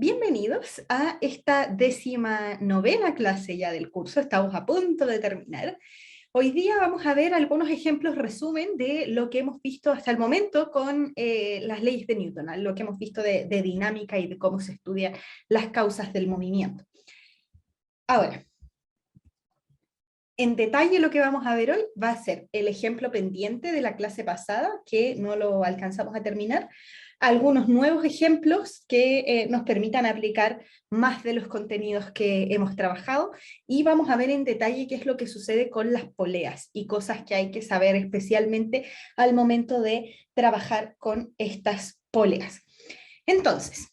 Bienvenidos a esta 19ª clase ya del curso, estamos a punto de terminar. Hoy día vamos a ver algunos ejemplos resumen de lo que hemos visto hasta el momento con las leyes de Newton, lo que hemos visto de dinámica y de cómo se estudian las causas del movimiento. Ahora, en detalle lo que vamos a ver hoy va a ser el ejemplo pendiente de la clase pasada, que no lo alcanzamos a terminar, algunos nuevos ejemplos que nos permitan aplicar más de los contenidos que hemos trabajado, y vamos a ver en detalle qué es lo que sucede con las poleas y cosas que hay que saber especialmente al momento de trabajar con estas poleas. Entonces,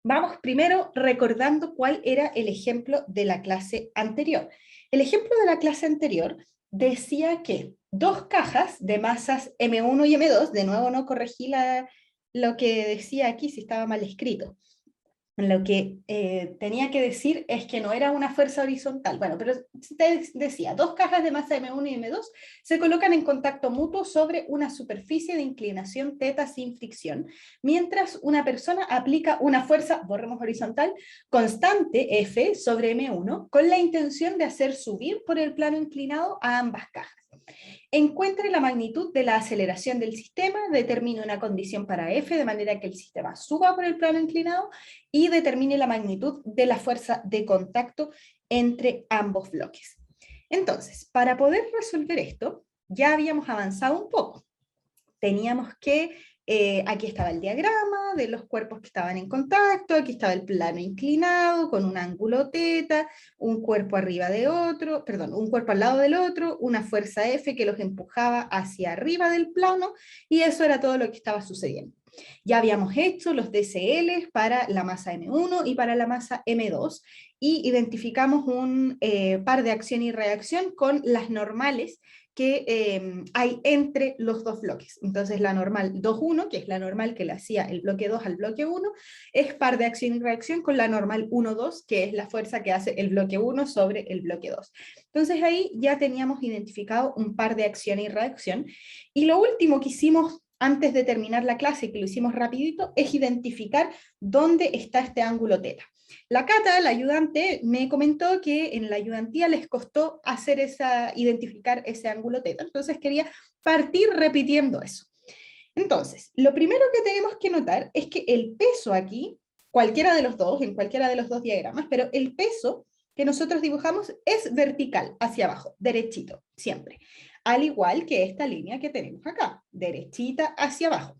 vamos primero recordando cuál era el ejemplo de la clase anterior. El ejemplo de la clase anterior decía que dos cajas de masas M1 y M2, de nuevo no corregí lo que decía aquí si estaba mal escrito. Lo que tenía que decir es que no era una fuerza horizontal. Bueno, pero decía, dos cajas de masa M1 y M2 se colocan en contacto mutuo sobre una superficie de inclinación θ sin fricción, mientras una persona aplica una fuerza, borremos horizontal, constante F sobre M1, con la intención de hacer subir por el plano inclinado a ambas cajas. Encuentre la magnitud de la aceleración del sistema, determine una condición para F de manera que el sistema suba por el plano inclinado y determine la magnitud de la fuerza de contacto entre ambos bloques. Entonces, para poder resolver esto, ya habíamos avanzado un poco. Teníamos que, aquí estaba el diagrama de los cuerpos que estaban en contacto, aquí estaba el plano inclinado con un ángulo θ, un cuerpo arriba de otro, perdón, un cuerpo al lado del otro, una fuerza F que los empujaba hacia arriba del plano, y eso era todo lo que estaba sucediendo. Ya habíamos hecho los DCL para la masa M1 y para la masa M2, y identificamos un par de acción y reacción con las normales que hay entre los dos bloques. Entonces la normal 2,1, que es la normal que le hacía el bloque 2 al bloque 1, es par de acción y reacción con la normal 1,2, que es la fuerza que hace el bloque 1 sobre el bloque 2. Entonces ahí ya teníamos identificado un par de acción y reacción, y lo último que hicimos antes de terminar la clase, que lo hicimos rapidito, es identificar dónde está este ángulo θ. La Cata, la ayudante, me comentó que en la ayudantía les costó identificar ese ángulo θ, entonces quería partir repitiendo eso. Entonces, lo primero que tenemos que notar es que el peso aquí, cualquiera de los dos, en cualquiera de los dos diagramas, pero el peso que nosotros dibujamos es vertical, hacia abajo, derechito, siempre. Al igual que esta línea que tenemos acá, derechita hacia abajo.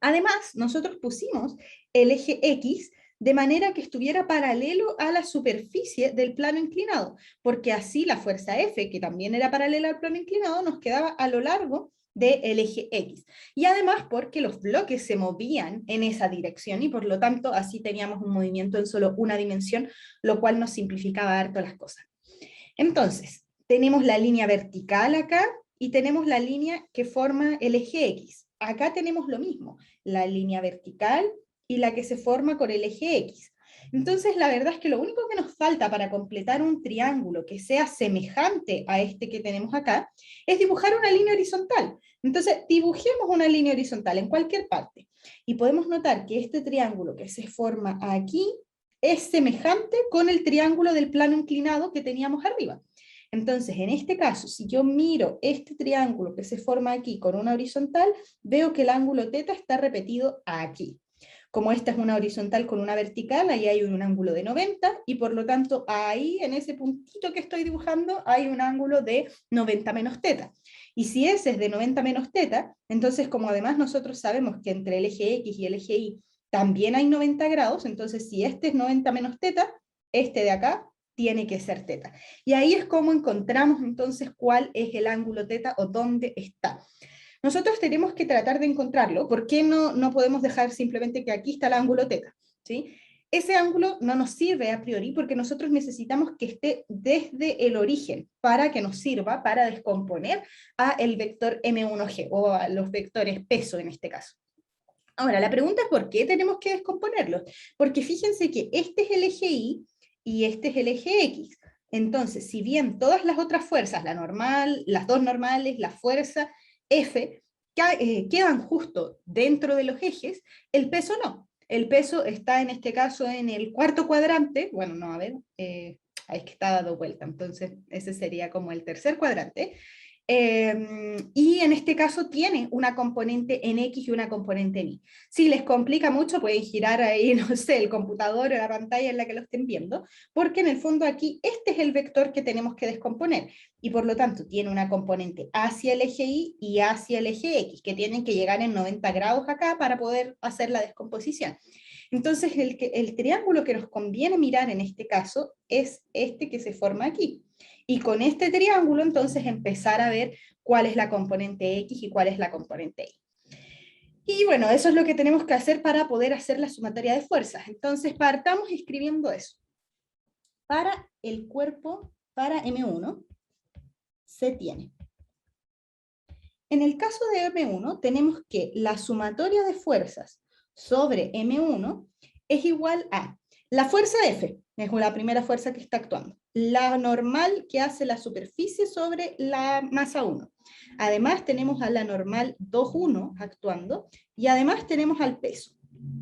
Además, nosotros pusimos el eje X de manera que estuviera paralelo a la superficie del plano inclinado, porque así la fuerza F, que también era paralela al plano inclinado, nos quedaba a lo largo del eje X. Y además porque los bloques se movían en esa dirección y por lo tanto así teníamos un movimiento en solo una dimensión, lo cual nos simplificaba harto las cosas. Entonces, tenemos la línea vertical acá y tenemos la línea que forma el eje X. Acá tenemos lo mismo, la línea vertical y la que se forma con el eje X. Entonces, la verdad es que lo único que nos falta para completar un triángulo que sea semejante a este que tenemos acá, es dibujar una línea horizontal. Entonces, dibujemos una línea horizontal en cualquier parte. Y podemos notar que este triángulo que se forma aquí es semejante con el triángulo del plano inclinado que teníamos arriba. Entonces, en este caso, si yo miro este triángulo que se forma aquí con una horizontal, veo que el ángulo θ está repetido aquí. Como esta es una horizontal con una vertical, ahí hay un ángulo de 90, y por lo tanto ahí, en ese puntito que estoy dibujando, hay un ángulo de 90 menos θ. Y si ese es de 90 menos θ, entonces como además nosotros sabemos que entre el eje X y el eje Y también hay 90 grados, entonces si este es 90 menos θ, este de acá tiene que ser θ. Y ahí es como encontramos entonces cuál es el ángulo θ o dónde está. Nosotros tenemos que tratar de encontrarlo. ¿Por qué no podemos dejar simplemente que aquí está el ángulo θ? ¿Sí? Ese ángulo no nos sirve a priori porque nosotros necesitamos que esté desde el origen para que nos sirva para descomponer a el vector M1G o a los vectores peso en este caso. Ahora, la pregunta es ¿por qué tenemos que descomponerlos? Porque fíjense que este es el eje Y y este es el eje X. Entonces, si bien todas las otras fuerzas, la normal, las dos normales, la fuerza F, quedan justo dentro de los ejes, el peso no. El peso está en este caso en el cuarto cuadrante, bueno, no, a ver, ahí es que está dado vuelta, entonces ese sería como el tercer cuadrante. Y en este caso tiene una componente en X y una componente en Y. Si les complica mucho, pueden girar ahí, no sé, el computador o la pantalla en la que lo estén viendo, porque en el fondo aquí este es el vector que tenemos que descomponer, y por lo tanto tiene una componente hacia el eje Y y hacia el eje X, que tienen que llegar en 90 grados acá para poder hacer la descomposición. Entonces el triángulo que nos conviene mirar en este caso es este que se forma aquí. Y con este triángulo entonces empezar a ver cuál es la componente X y cuál es la componente Y. Y bueno, eso es lo que tenemos que hacer para poder hacer la sumatoria de fuerzas. Entonces partamos escribiendo eso. Para el cuerpo, para M1, se tiene. En el caso de M1 tenemos que la sumatoria de fuerzas sobre M1 es igual a la fuerza F, es la primera fuerza que está actuando, la normal que hace la superficie sobre la masa 1. Además tenemos a la normal 2,1 actuando, y además tenemos al peso.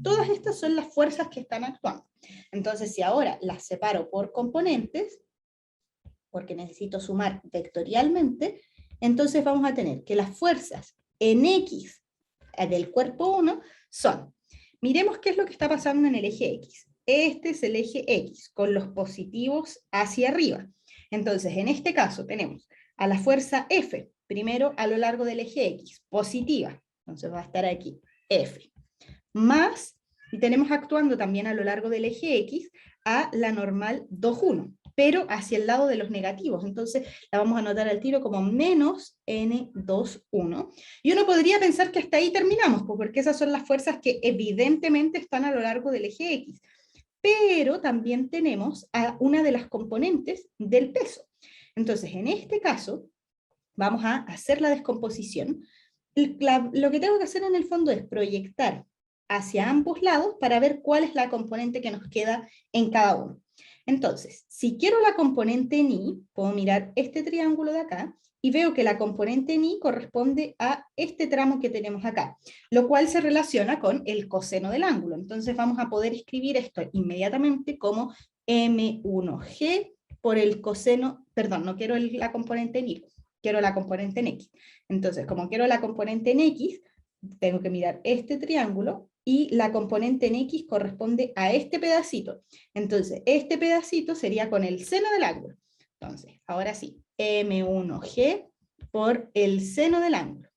Todas estas son las fuerzas que están actuando. Entonces, si ahora las separo por componentes, porque necesito sumar vectorialmente, entonces vamos a tener que las fuerzas en X del cuerpo 1 son, miremos qué es lo que está pasando en el eje X. Este es el eje X, con los positivos hacia arriba. Entonces, en este caso tenemos a la fuerza F, primero a lo largo del eje X, positiva, entonces va a estar aquí, F, más, y tenemos actuando también a lo largo del eje X, a la normal 2,1, pero hacia el lado de los negativos, entonces la vamos a anotar al tiro como menos N2,1, y uno podría pensar que hasta ahí terminamos, porque esas son las fuerzas que evidentemente están a lo largo del eje X, pero también tenemos a una de las componentes del peso. Entonces, en este caso, vamos a hacer la descomposición. Lo que tengo que hacer en el fondo es proyectar hacia ambos lados para ver cuál es la componente que nos queda en cada uno. Entonces, si quiero la componente en Y, puedo mirar este triángulo de acá, y veo que la componente en Y corresponde a este tramo que tenemos acá, lo cual se relaciona con el coseno del ángulo. Entonces vamos a poder escribir esto inmediatamente como M1G por el coseno, perdón, no quiero la componente en Y, quiero la componente en X. Entonces, como quiero la componente en X, tengo que mirar este triángulo, y la componente en X corresponde a este pedacito. Entonces, este pedacito sería con el seno del ángulo. Entonces, ahora sí, M1G por el seno del ángulo.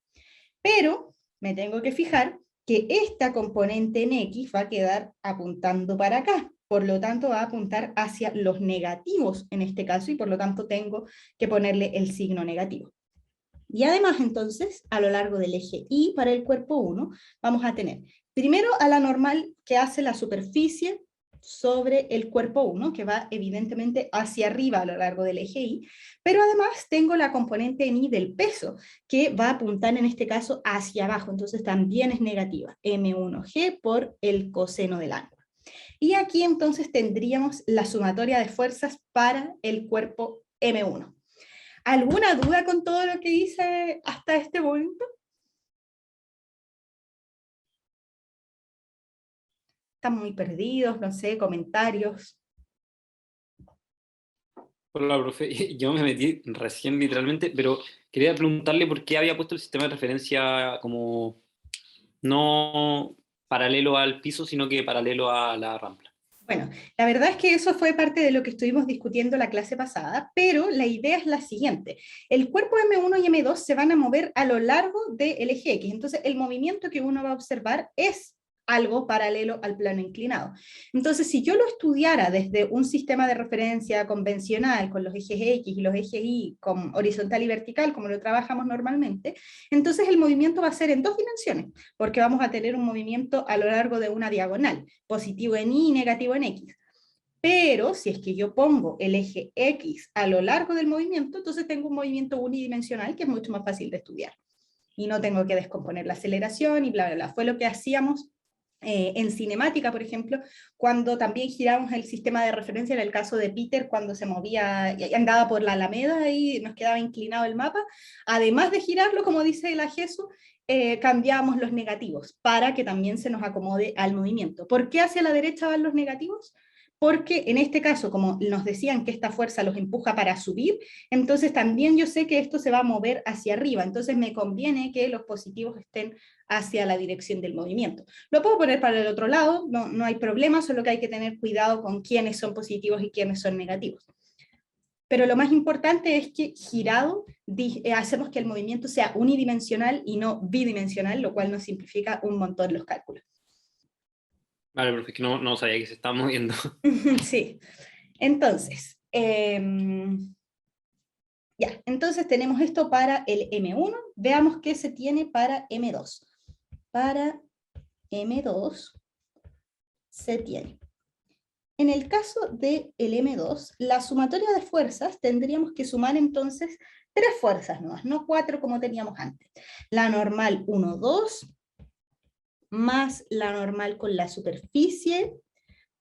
Pero me tengo que fijar que esta componente en X va a quedar apuntando para acá. Por lo tanto, va a apuntar hacia los negativos en este caso, y por lo tanto tengo que ponerle el signo negativo. Y además, entonces, a lo largo del eje Y para el cuerpo 1, vamos a tener primero a la normal que hace la superficie sobre el cuerpo 1, que va evidentemente hacia arriba a lo largo del eje Y, pero además tengo la componente en Y del peso, que va a apuntar en este caso hacia abajo, entonces también es negativa, M1G por el coseno del ángulo. Y aquí entonces tendríamos la sumatoria de fuerzas para el cuerpo M1. ¿Alguna duda con todo lo que hice hasta este momento? ¿Están muy perdidos? No sé, comentarios. Hola, profe. Yo me metí recién literalmente, pero quería preguntarle por qué había puesto el sistema de referencia como no paralelo al piso, sino que paralelo a la rampla. Bueno, la verdad es que eso fue parte de lo que estuvimos discutiendo la clase pasada, pero la idea es la siguiente. El cuerpo M1 y M2 se van a mover a lo largo del eje X, entonces el movimiento que uno va a observar es algo paralelo al plano inclinado. Entonces, si yo lo estudiara desde un sistema de referencia convencional, con los ejes X y los ejes Y, con horizontal y vertical, como lo trabajamos normalmente, entonces el movimiento va a ser en dos dimensiones, porque vamos a tener un movimiento a lo largo de una diagonal, positivo en Y y negativo en X. Pero si es que yo pongo el eje X a lo largo del movimiento, entonces tengo un movimiento unidimensional que es mucho más fácil de estudiar. Y no tengo que descomponer la aceleración y bla, bla, bla. Fue lo que hacíamos En cinemática, por ejemplo, cuando también giramos el sistema de referencia, en el caso de Peter, cuando se movía y andaba por la Alameda y nos quedaba inclinado el mapa, además de girarlo, como dice la Jesús, cambiábamos los negativos para que también se nos acomode al movimiento. ¿Por qué hacia la derecha van los negativos? Porque en este caso, como nos decían que esta fuerza los empuja para subir, entonces también yo sé que esto se va a mover hacia arriba, entonces me conviene que los positivos estén hacia la dirección del movimiento. Lo puedo poner para el otro lado, no hay problema, solo que hay que tener cuidado con quiénes son positivos y quiénes son negativos. Pero lo más importante es que girado hacemos que el movimiento sea unidimensional y no bidimensional, lo cual nos simplifica un montón los cálculos. Vale, porque es que no sabía que se estaba moviendo. Sí, entonces, ya, entonces tenemos esto para el M1, veamos qué se tiene para M2. Para M2 se tiene. En el caso del M2, la sumatoria de fuerzas tendríamos que sumar entonces 3 fuerzas nuevas, no 4 como teníamos antes. La normal 1, 2, más la normal con la superficie,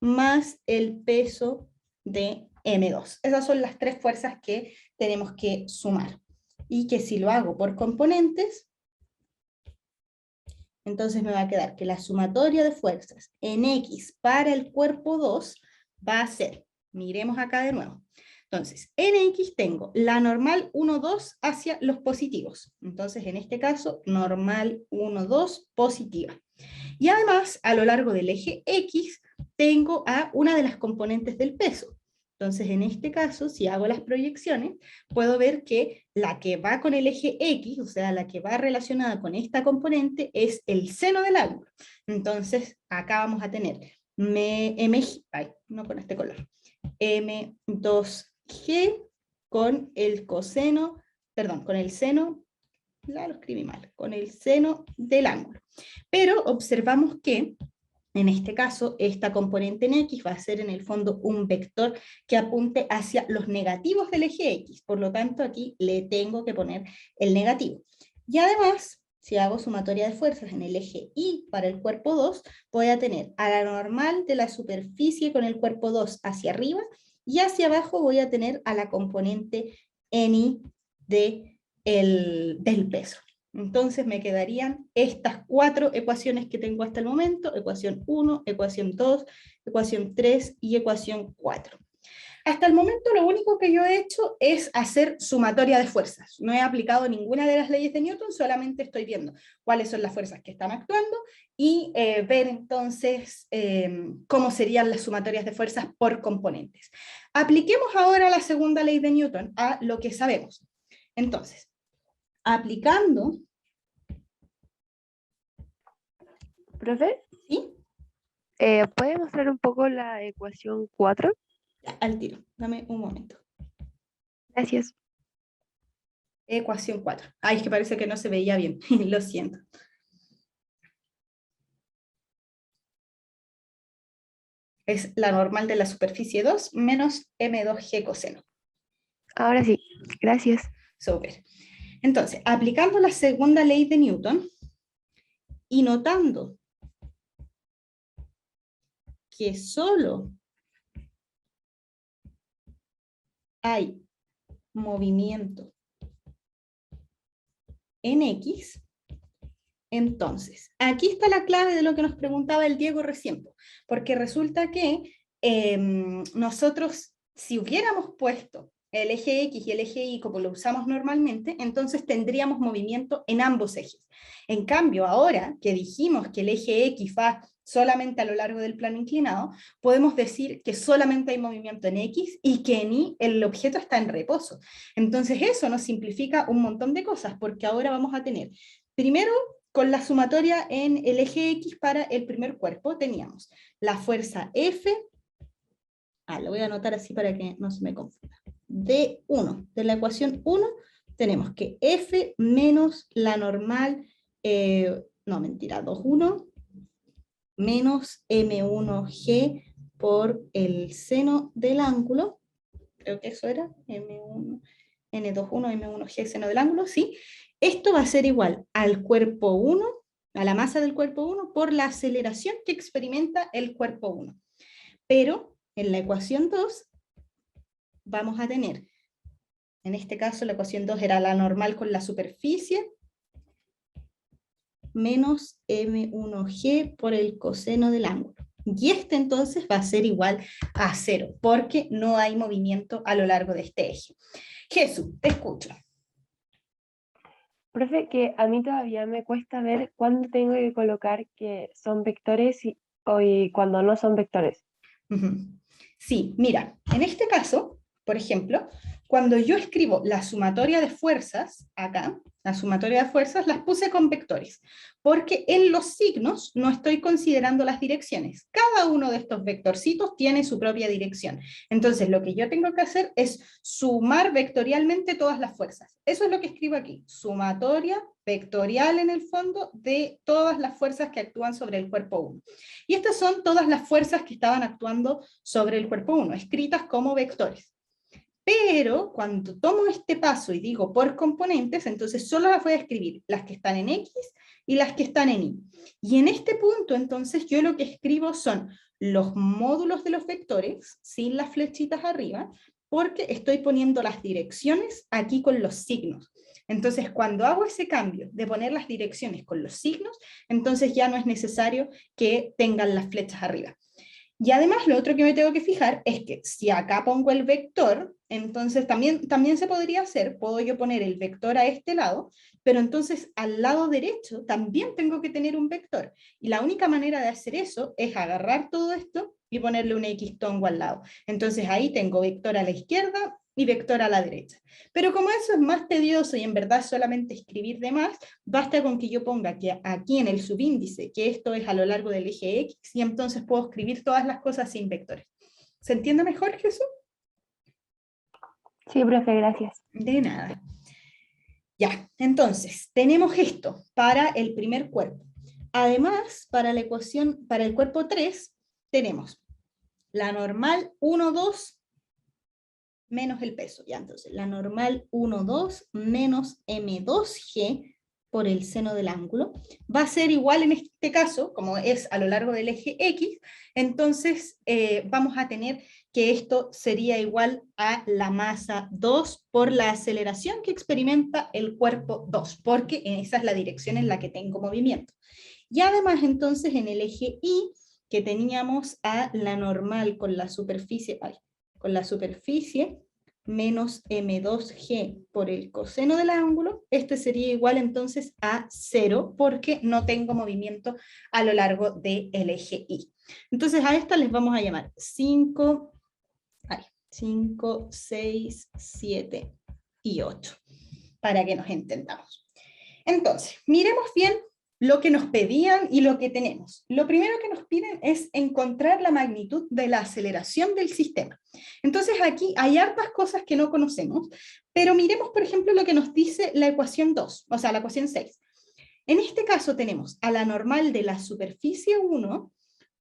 más el peso de M2. Esas son las 3 fuerzas que tenemos que sumar. Y que si lo hago por componentes, entonces me va a quedar que la sumatoria de fuerzas en X para el cuerpo 2 va a ser, miremos acá de nuevo. Entonces, en X tengo la normal 1, 2 hacia los positivos. Entonces, en este caso, normal 1, 2 positiva. Y además, a lo largo del eje X, tengo a una de las componentes del peso. Entonces, en este caso, si hago las proyecciones, puedo ver que la que va con el eje X, o sea, la que va relacionada con esta componente, es el seno del ángulo. Entonces, acá vamos a tener no con este color, M2G con el coseno, perdón, con el seno, lo escribí mal, con el seno del ángulo. Pero observamos que en este caso, esta componente en X va a ser en el fondo un vector que apunte hacia los negativos del eje X. Por lo tanto, aquí le tengo que poner el negativo. Y además, si hago sumatoria de fuerzas en el eje Y para el cuerpo 2, voy a tener a la normal de la superficie con el cuerpo 2 hacia arriba, y hacia abajo voy a tener a la componente NI del peso. Entonces me quedarían estas 4 ecuaciones que tengo hasta el momento: ecuación 1, ecuación 2, ecuación 3 y ecuación 4. Hasta el momento lo único que yo he hecho es hacer sumatoria de fuerzas. No he aplicado ninguna de las leyes de Newton, solamente estoy viendo cuáles son las fuerzas que están actuando y ver entonces cómo serían las sumatorias de fuerzas por componentes. Apliquemos ahora la segunda ley de Newton a lo que sabemos. Entonces, aplicando... Profe, ¿Sí? ¿puede mostrar un poco la ecuación 4? Al tiro, dame un momento. Gracias. Ecuación 4. Ay, es que parece que no se veía bien, lo siento. Es la normal de la superficie 2 menos M2G coseno. Ahora sí, gracias. Súper. Entonces, aplicando la segunda ley de Newton y notando que solo hay movimiento en X, entonces, aquí está la clave de lo que nos preguntaba el Diego recién, porque resulta que nosotros, si hubiéramos puesto el eje X y el eje Y como lo usamos normalmente, entonces tendríamos movimiento en ambos ejes. En cambio, ahora que dijimos que el eje X va solamente a lo largo del plano inclinado, podemos decir que solamente hay movimiento en X y que en Y el objeto está en reposo. Entonces eso nos simplifica un montón de cosas, porque ahora vamos a tener, primero, con la sumatoria en el eje X para el primer cuerpo, teníamos la fuerza F, lo voy a anotar así para que no se me confunda, de 1, de la ecuación 1, tenemos que F menos la normal, 2,1, menos M1G por el seno del ángulo, creo que eso era, M1, N21, M1G, seno del ángulo, ¿sí? Esto va a ser igual al cuerpo 1 a la masa del cuerpo 1 por la aceleración que experimenta el cuerpo 1. Pero en la ecuación 2 vamos a tener, en este caso la ecuación 2 era la normal con la superficie, menos M1G por el coseno del ángulo. Y este entonces va a ser igual a 0, porque no hay movimiento a lo largo de este eje. Jesús, te escucho. Profe, que a mí todavía me cuesta ver cuándo tengo que colocar que son vectores y cuando no son vectores. Sí, mira, en este caso, por ejemplo, cuando yo escribo la sumatoria de fuerzas, acá, la sumatoria de fuerzas las puse con vectores, porque en los signos no estoy considerando las direcciones. Cada uno de estos vectorcitos tiene su propia dirección. Entonces, lo que yo tengo que hacer es sumar vectorialmente todas las fuerzas. Eso es lo que escribo aquí, sumatoria vectorial en el fondo de todas las fuerzas que actúan sobre el cuerpo 1. Y estas son todas las fuerzas que estaban actuando sobre el cuerpo 1, escritas como vectores. Pero cuando tomo este paso y digo por componentes, entonces solo las voy a escribir las que están en X y las que están en Y. Y en este punto, entonces, yo lo que escribo son los módulos de los vectores, sin las flechitas arriba, porque estoy poniendo las direcciones aquí con los signos. Entonces, cuando hago ese cambio de poner las direcciones con los signos, entonces ya no es necesario que tengan las flechas arriba. Y además lo otro que me tengo que fijar es que si acá pongo el vector, entonces también se podría hacer, puedo yo poner el vector a este lado, pero entonces al lado derecho también tengo que tener un vector. Y la única manera de hacer eso es agarrar todo esto y ponerle un X tongo al lado. Entonces ahí tengo vector a la izquierda y vector a la derecha. Pero como eso es más tedioso y en verdad solamente escribir de más, basta con que yo ponga que aquí en el subíndice, que esto es a lo largo del eje X, y entonces puedo escribir todas las cosas sin vectores. ¿Se entiende mejor, Jesús? Sí, profe, gracias. De nada. Ya, entonces, tenemos esto para el primer cuerpo. Además, para la ecuación, para el cuerpo 3, tenemos la normal 1, 2, menos el peso. Ya, entonces, la normal 1, 2 menos M2G por el seno del ángulo va a ser igual en este caso, como es a lo largo del eje X, entonces vamos a tener que esto sería igual a la masa 2 por la aceleración que experimenta el cuerpo 2, porque esa es la dirección en la que tengo movimiento. Y además entonces en el eje Y, que teníamos a la normal con la superficie, menos M2G por el coseno del ángulo, este sería igual entonces a 0, porque no tengo movimiento a lo largo del eje Y. Entonces a estas les vamos a llamar 5, 6, 7 y 8, para que nos entendamos. Entonces, miremos bien lo que nos pedían y lo que tenemos. Lo primero que nos piden es encontrar la magnitud de la aceleración del sistema. Entonces aquí hay hartas cosas que no conocemos, pero miremos por ejemplo lo que nos dice la ecuación 2, o sea la ecuación 6. En este caso tenemos a la normal de la superficie 1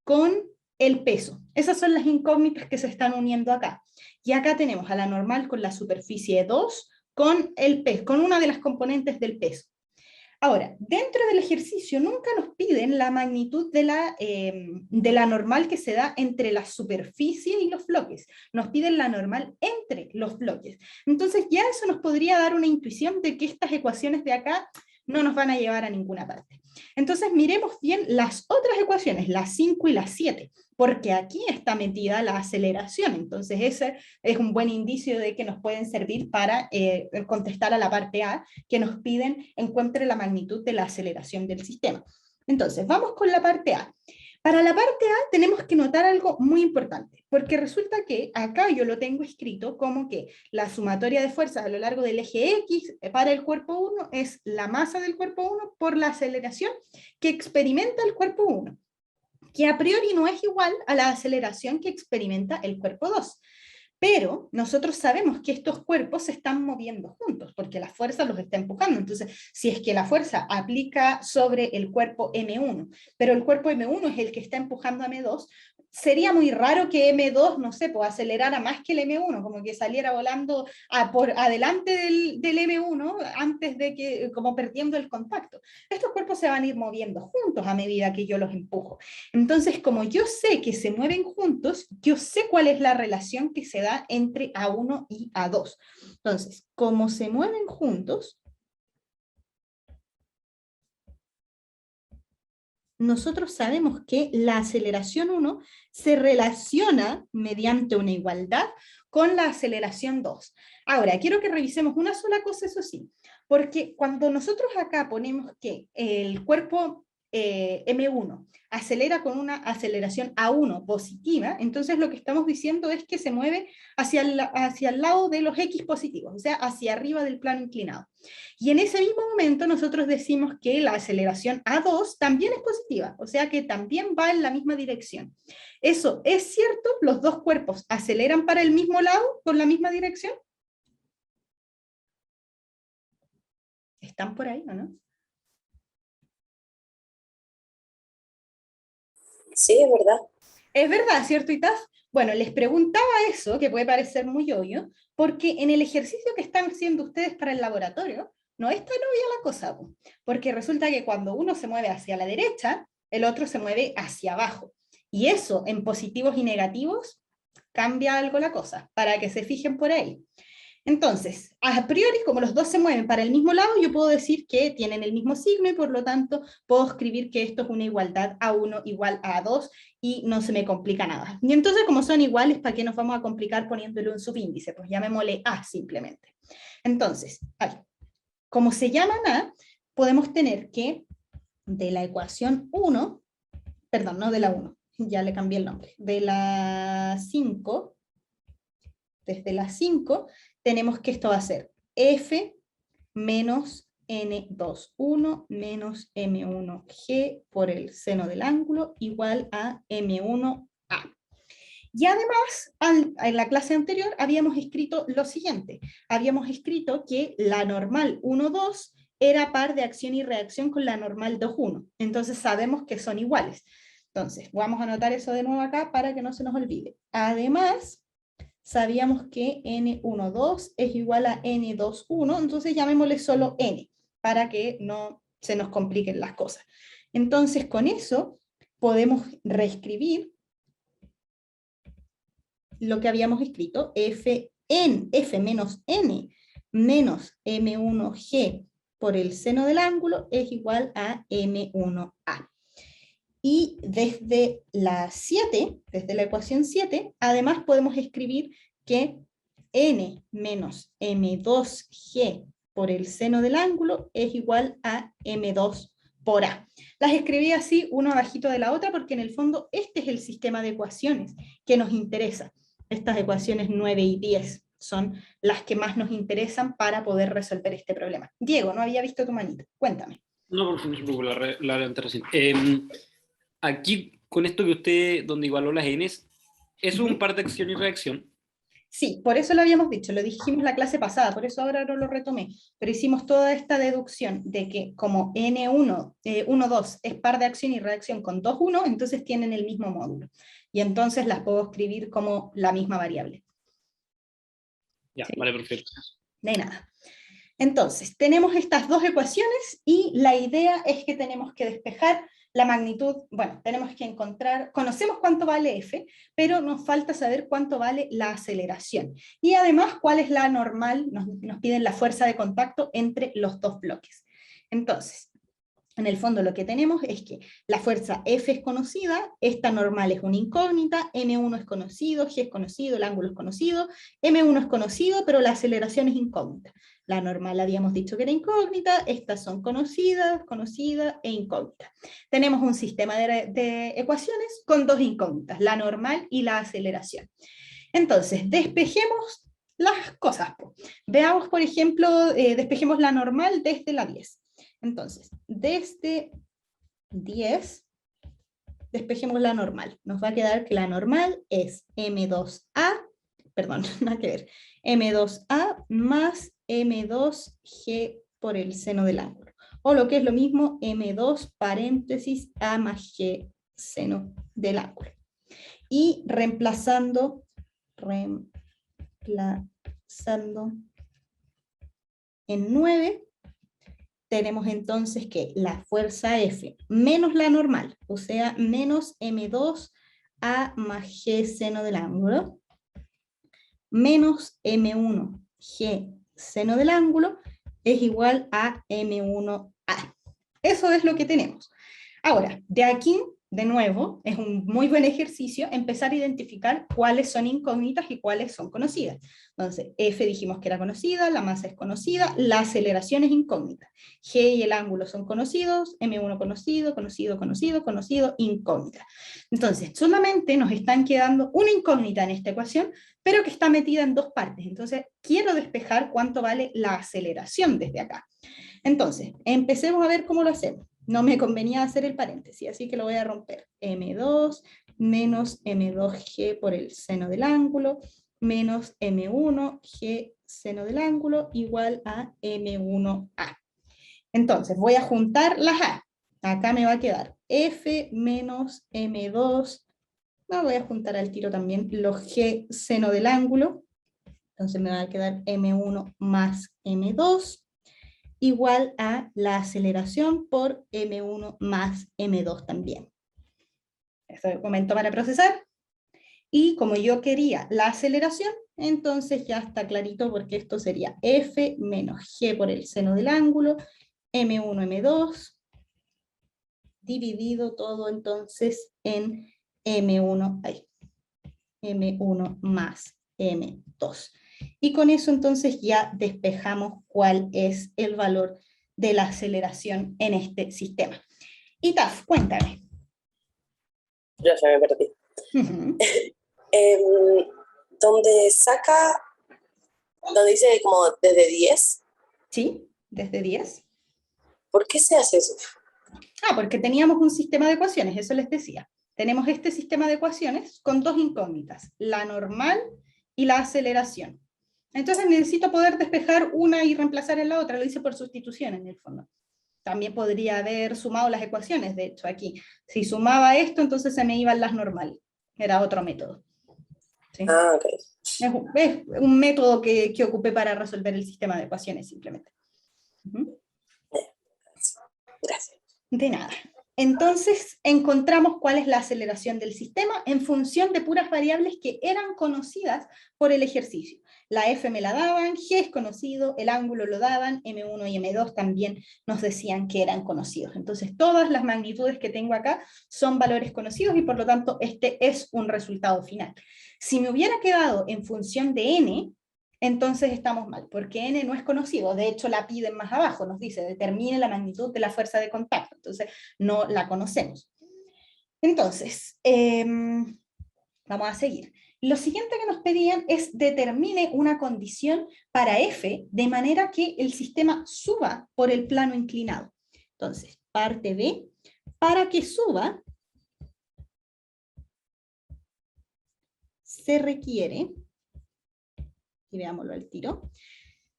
con el peso. Esas son las incógnitas que se están uniendo acá. Y acá tenemos a la normal con la superficie 2 con el peso, con una de las componentes del peso. Ahora, dentro del ejercicio nunca nos piden la magnitud de la normal que se da entre la superficie y los bloques. Nos piden la normal entre los bloques. Entonces ya eso nos podría dar una intuición de que estas ecuaciones de acá no nos van a llevar a ninguna parte. Entonces miremos bien las otras ecuaciones, las 5 y las 7, porque aquí está metida la aceleración. Entonces ese es un buen indicio de que nos pueden servir para contestar a la parte A, que nos piden encuentre la magnitud de la aceleración del sistema. Entonces, vamos con la parte A. Para la parte A tenemos que notar algo muy importante, porque resulta que acá yo lo tengo escrito como que la sumatoria de fuerzas a lo largo del eje X para el cuerpo 1 es la masa del cuerpo 1 por la aceleración que experimenta el cuerpo 1, que a priori no es igual a la aceleración que experimenta el cuerpo 2. Pero nosotros sabemos que estos cuerpos se están moviendo juntos, porque la fuerza los está empujando. Entonces, si es que la fuerza aplica sobre el cuerpo M1, pero el cuerpo M1 es el que está empujando a M2, sería muy raro que M2, no sé, pues acelerara más que el M1, como que saliera volando por adelante del M1 antes de que, como perdiendo el contacto. Estos cuerpos se van a ir moviendo juntos a medida que yo los empujo. Entonces, como yo sé que se mueven juntos, yo sé cuál es la relación que se da entre A1 y A2. Entonces, como se mueven juntos, nosotros sabemos que la aceleración 1 se relaciona mediante una igualdad con la aceleración 2. Ahora, quiero que revisemos una sola cosa, eso sí, porque cuando nosotros acá ponemos que el cuerpo M1 acelera con una aceleración A1 positiva, entonces lo que estamos diciendo es que se mueve hacia el lado de los X positivos, o sea, hacia arriba del plano inclinado. Y en ese mismo momento nosotros decimos que la aceleración A2 también es positiva, o sea que también va en la misma dirección. ¿Eso es cierto? ¿Los dos cuerpos aceleran para el mismo lado, con la misma dirección? ¿Están por ahí o no? Sí, es verdad. Es verdad, ¿cierto, Itaz? Bueno, les preguntaba eso, que puede parecer muy obvio, porque en el ejercicio que están haciendo ustedes para el laboratorio, no es tan obvia la cosa, porque resulta que cuando uno se mueve hacia la derecha, el otro se mueve hacia abajo. Y eso, en positivos y negativos, cambia algo la cosa, para que se fijen por ahí. Entonces, a priori, como los dos se mueven para el mismo lado, yo puedo decir que tienen el mismo signo y por lo tanto puedo escribir que esto es una igualdad A1 igual a A2 y no se me complica nada. Y entonces, como son iguales, ¿para qué nos vamos a complicar poniéndole un subíndice? Pues llamémosle A simplemente. Entonces, como se llaman A, podemos tener que de la ecuación 1, perdón, no de la 1, ya le cambié el nombre, de la 5, desde la 5, tenemos que esto va a ser F menos N21 menos M1G por el seno del ángulo igual a M1A. Y además, en la clase anterior habíamos escrito lo siguiente. Habíamos escrito que la normal 1,2 era par de acción y reacción con la normal 2,1. Entonces sabemos que son iguales. Entonces, vamos a anotar eso de nuevo acá para que no se nos olvide. Además, sabíamos que N12 es igual a N21, entonces llamémosle solo N, para que no se nos compliquen las cosas. Entonces, con eso podemos reescribir lo que habíamos escrito, F menos N menos M1G por el seno del ángulo es igual a M1A. Y desde la 7, desde la ecuación 7, además podemos escribir que n menos m2g por el seno del ángulo es igual a m2 por a. Las escribí así, una abajito de la otra, porque en el fondo este es el sistema de ecuaciones que nos interesa. Estas ecuaciones 9 y 10 son las que más nos interesan para poder resolver este problema. Diego, no había visto tu manito, cuéntame. No, por favor, no se preocupe, la levanté recién. Aquí, con esto que usted, donde igualó las n's, ¿es un par de acción y reacción? Sí, por eso lo habíamos dicho, lo dijimos la clase pasada, por eso ahora no lo retomé, pero hicimos toda esta deducción de que como N1, 1,2 es par de acción y reacción con 2,1, entonces tienen el mismo módulo. Y entonces las puedo escribir como la misma variable. Ya, ¿Sí? vale, perfecto. De nada. Entonces, tenemos estas dos ecuaciones y la idea es que tenemos que despejar la magnitud, bueno, tenemos que encontrar, conocemos cuánto vale F, pero nos falta saber cuánto vale la aceleración. Y además, cuál es la normal, nos piden la fuerza de contacto entre los dos bloques. Entonces, en el fondo lo que tenemos es que la fuerza F es conocida, esta normal es una incógnita, M1 es conocido, G es conocido, el ángulo es conocido, M1 es conocido, pero la aceleración es incógnita. La normal habíamos dicho que era incógnita, estas son conocidas, conocida e incógnita. Tenemos un sistema de ecuaciones con dos incógnitas, la normal y la aceleración. Entonces, despejemos las cosas. Veamos, por ejemplo, despejemos la normal desde la 10. Entonces, desde 10, despejemos la normal. Nos va a quedar que la normal es M2A, perdón, nada que ver, M2A más M2G por el seno del ángulo. O lo que es lo mismo, M2 paréntesis A más G seno del ángulo. y reemplazando en 9, tenemos entonces que la fuerza F menos la normal, o sea, menos M2A más G seno del ángulo, menos M1G seno del ángulo, es igual a M1A. Eso es lo que tenemos. Ahora, de aquí, de nuevo, es un muy buen ejercicio empezar a identificar cuáles son incógnitas y cuáles son conocidas. Entonces, F dijimos que era conocida, la masa es conocida, la aceleración es incógnita. G y el ángulo son conocidos, M1 conocido, conocido, incógnita. Entonces, solamente nos están quedando una incógnita en esta ecuación, pero que está metida en dos partes. Entonces, quiero despejar cuánto vale la aceleración desde acá. Entonces, empecemos a ver cómo lo hacemos. No me convenía hacer el paréntesis, así que lo voy a romper. M2 menos M2G por el seno del ángulo, menos M1G seno del ángulo, igual a M1A. Entonces, voy a juntar las A. Acá me va a quedar F menos M2, no, voy a juntar al tiro también los G seno del ángulo, entonces me va a quedar M1 más M2, igual a la aceleración por M1 más M2 también. Eso es el momento para procesar. Y como yo quería la aceleración, entonces ya está clarito porque esto sería F menos G por el seno del ángulo, M1, M2, dividido todo entonces en M1 más M2. Y con eso entonces ya despejamos cuál es el valor de la aceleración en este sistema. Y Taf, cuéntame. Ya se me perdí. Donde dice como desde 10. ¿Sí? ¿Desde 10? ¿Por qué se hace eso? Porque teníamos un sistema de ecuaciones, eso les decía. Tenemos este sistema de ecuaciones con dos incógnitas, la normal y la aceleración. Entonces necesito poder despejar una y reemplazar en la otra, lo hice por sustitución en el fondo. También podría haber sumado las ecuaciones, de hecho, aquí. Si sumaba esto, entonces se me iban las normales. Era otro método. ¿Sí? Ok. Es un método que ocupé para resolver el sistema de ecuaciones, simplemente. Gracias. De nada. Entonces, encontramos cuál es la aceleración del sistema en función de puras variables que eran conocidas por el ejercicio. La F me la daban, G es conocido, el ángulo lo daban, M1 y M2 también nos decían que eran conocidos. Entonces, todas las magnitudes que tengo acá son valores conocidos y por lo tanto este es un resultado final. Si me hubiera quedado en función de N, entonces estamos mal, porque N no es conocido, de hecho la piden más abajo, nos dice, determine la magnitud de la fuerza de contacto, entonces no la conocemos. Entonces, vamos a seguir. Lo siguiente que nos pedían es determine una condición para F de manera que el sistema suba por el plano inclinado. Entonces, parte B, para que suba, se requiere, y veámoslo al tiro,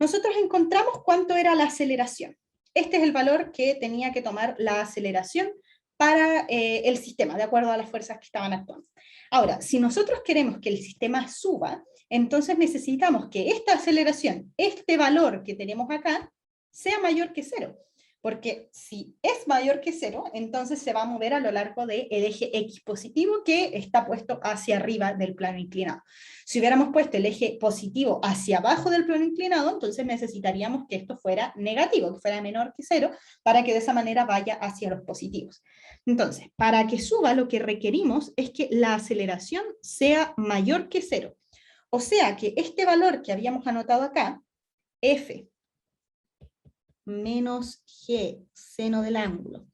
nosotros encontramos cuánto era la aceleración. Este es el valor que tenía que tomar la aceleración para el sistema, de acuerdo a las fuerzas que estaban actuando. Ahora, si nosotros queremos que el sistema suba, entonces necesitamos que esta aceleración, este valor que tenemos acá, sea mayor que 0. Porque si es mayor que 0, entonces se va a mover a lo largo del eje X positivo que está puesto hacia arriba del plano inclinado. Si hubiéramos puesto el eje positivo hacia abajo del plano inclinado, entonces necesitaríamos que esto fuera negativo, que fuera menor que 0, para que de esa manera vaya hacia los positivos. Entonces, para que suba lo que requerimos es que la aceleración sea mayor que 0. O sea que este valor que habíamos anotado acá, F menos G seno del ángulo,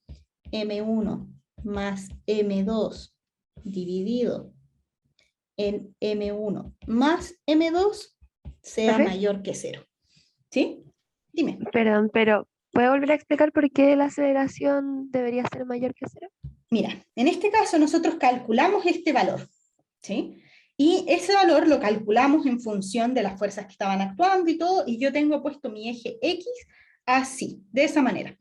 M1 más M2 dividido en M1 más M2 sea mayor que 0. ¿Sí? Dime. Perdón, pero ¿puedo volver a explicar por qué la aceleración debería ser mayor que 0? Mira, en este caso nosotros calculamos este valor, ¿sí? Y ese valor lo calculamos en función de las fuerzas que estaban actuando y todo, y yo tengo puesto mi eje X así, de esa manera.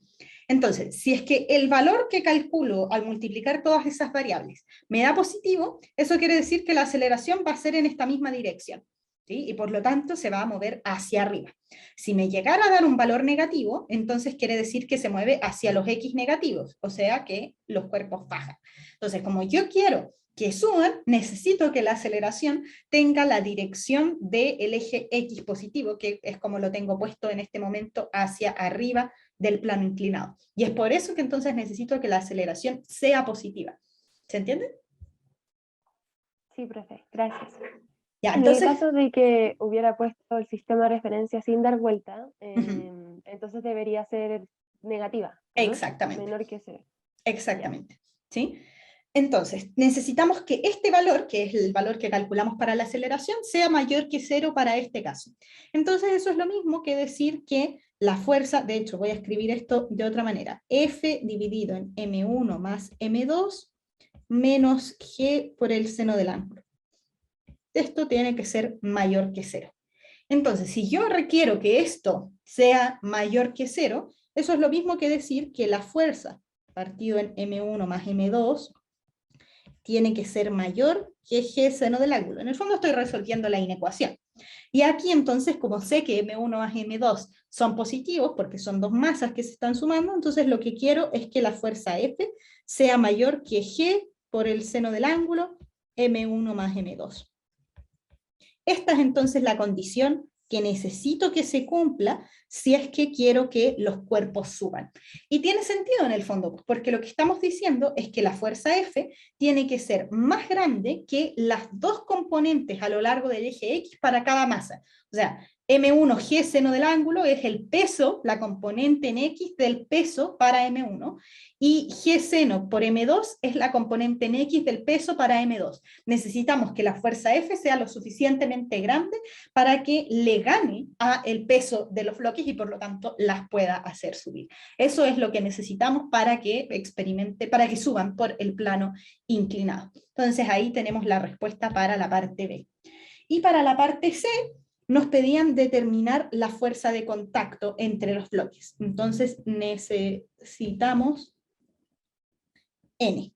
Entonces, si es que el valor que calculo al multiplicar todas esas variables me da positivo, eso quiere decir que la aceleración va a ser en esta misma dirección, ¿sí? Y por lo tanto se va a mover hacia arriba. Si me llegara a dar un valor negativo, entonces quiere decir que se mueve hacia los X negativos, o sea que los cuerpos bajan. Entonces, como yo quiero que suban, necesito que la aceleración tenga la dirección del eje X positivo, que es como lo tengo puesto en este momento hacia arriba del plano inclinado. Y es por eso que entonces necesito que la aceleración sea positiva. ¿Se entiende? Sí, profe, gracias. Ya, En el entonces, caso de que hubiera puesto el sistema de referencia sin dar vuelta, entonces debería ser negativa, ¿o no? exactamente, Menor que cero. exactamente. ¿Sí? Entonces, necesitamos que este valor, que es el valor que calculamos para la aceleración, sea mayor que 0 para este caso. Entonces, eso es lo mismo que decir que la fuerza, de hecho, voy a escribir esto de otra manera, F dividido en M1 más M2 menos G por el seno del ángulo. Esto tiene que ser mayor que 0. Entonces, si yo requiero que esto sea mayor que 0, eso es lo mismo que decir que la fuerza partido en M1 más M2 tiene que ser mayor que G seno del ángulo. En el fondo estoy resolviendo la inecuación. Y aquí entonces, como sé que M1 más M2 son positivos, porque son dos masas que se están sumando, entonces lo que quiero es que la fuerza F sea mayor que G por el seno del ángulo M1 más M2. Esta es entonces la condición que necesito que se cumpla si es que quiero que los cuerpos suban. Y tiene sentido en el fondo, porque lo que estamos diciendo es que la fuerza F tiene que ser más grande que las dos componentes a lo largo del eje X para cada masa. O sea, M1G seno del ángulo es el peso, la componente en X del peso para M1, y G seno por M2 es la componente en X del peso para M2. Necesitamos que la fuerza F sea lo suficientemente grande para que le gane a el peso de los bloques y por lo tanto las pueda hacer subir. Eso es lo que necesitamos para que suban por el plano inclinado. Entonces ahí tenemos la respuesta para la parte B. Y para la parte C, nos pedían determinar la fuerza de contacto entre los bloques. Entonces necesitamos N.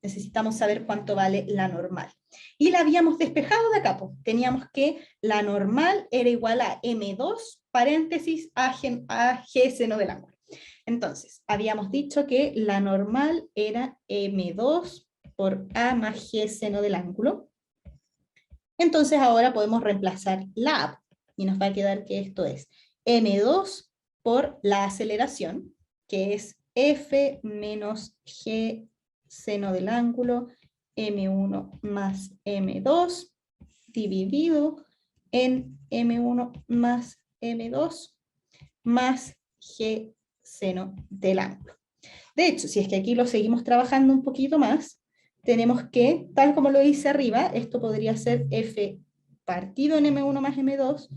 Necesitamos saber cuánto vale la normal. Y la habíamos despejado de acá, pues. Teníamos que la normal era igual a M2 paréntesis a G seno del ángulo. Entonces, habíamos dicho que la normal era M2 por A más G seno del ángulo. Entonces ahora podemos reemplazar la A y nos va a quedar que esto es M2 por la aceleración, que es F menos G seno del ángulo M1 más M2 dividido en M1 más M2 más G seno del ángulo. De hecho, si es que aquí lo seguimos trabajando un poquito más, tenemos que, tal como lo hice arriba, esto podría ser F partido en M1 más M2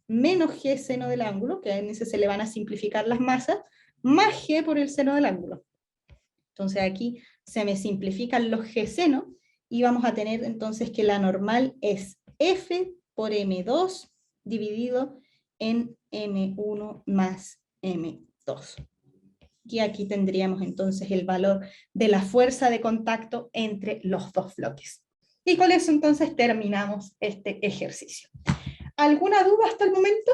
menos G seno del ángulo, que en ese se le van a simplificar las masas, más G por el seno del ángulo. Entonces aquí se me simplifican los G seno y vamos a tener entonces que la normal es F por M2 dividido en M1 más M2. Y aquí tendríamos entonces el valor de la fuerza de contacto entre los dos bloques. Y con eso entonces terminamos este ejercicio. ¿Alguna duda hasta el momento?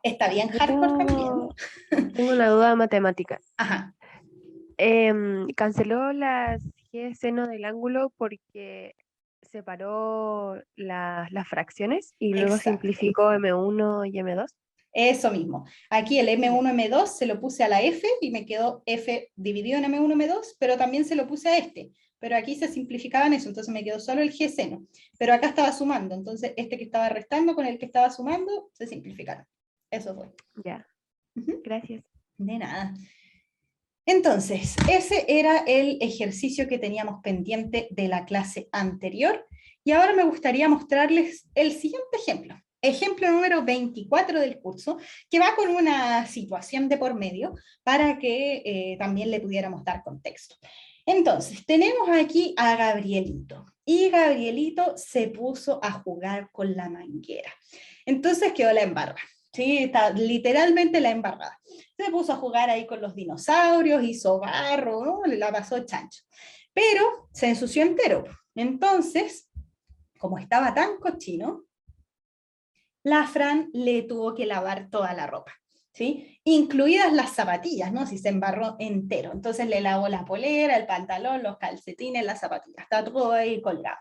Está bien hardcore también. Tengo una duda matemática. Ajá. Canceló las G seno del ángulo porque separó las fracciones y luego Exacto. simplificó M1 y M2. Eso mismo. Aquí el M1, M2 se lo puse a la F y me quedó F dividido en M1, M2, pero también se lo puse a este. Pero aquí se simplificaban eso, entonces me quedó solo el G seno. Pero acá estaba sumando, entonces este que estaba restando con el que estaba sumando se simplificaron. Eso fue. Ya, Ujú. gracias. De nada. Entonces, ese era el ejercicio que teníamos pendiente de la clase anterior. Y ahora me gustaría mostrarles el siguiente ejemplo. Ejemplo número 24 del curso, que va con una situación de por medio para que también le pudiéramos dar contexto. Entonces, tenemos aquí a Gabrielito. Y Gabrielito se puso a jugar con la manguera. Entonces quedó la embarrada. Sí, está literalmente la embarrada. Se puso a jugar ahí con los dinosaurios, hizo barro, ¿no? Le la pasó chancho. Pero se ensució entero. Entonces, como estaba tan cochino, la Fran le tuvo que lavar toda la ropa, ¿sí? Incluidas las zapatillas, ¿no? Si se embarró entero. Entonces le lavó la polera, el pantalón, los calcetines, las zapatillas. Está todo ahí colgado.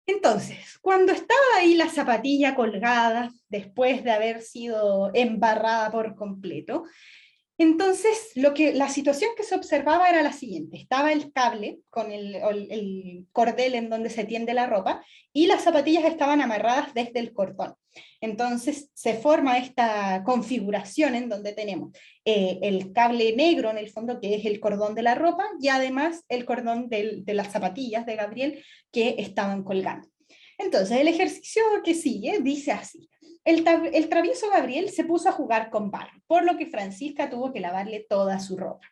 Entonces, cuando estaba ahí la zapatilla colgada, después de haber sido embarrada por completo, entonces la situación que se observaba era la siguiente: estaba el cable con el cordel en donde se tiende la ropa, y las zapatillas estaban amarradas desde el cordón. Entonces se forma esta configuración en donde tenemos el cable negro en el fondo, que es el cordón de la ropa, y además el cordón de las zapatillas de Gabriel que estaban colgando. Entonces el ejercicio que sigue dice así: el travieso Gabriel se puso a jugar con barro, por lo que Francisca tuvo que lavarle toda su ropa.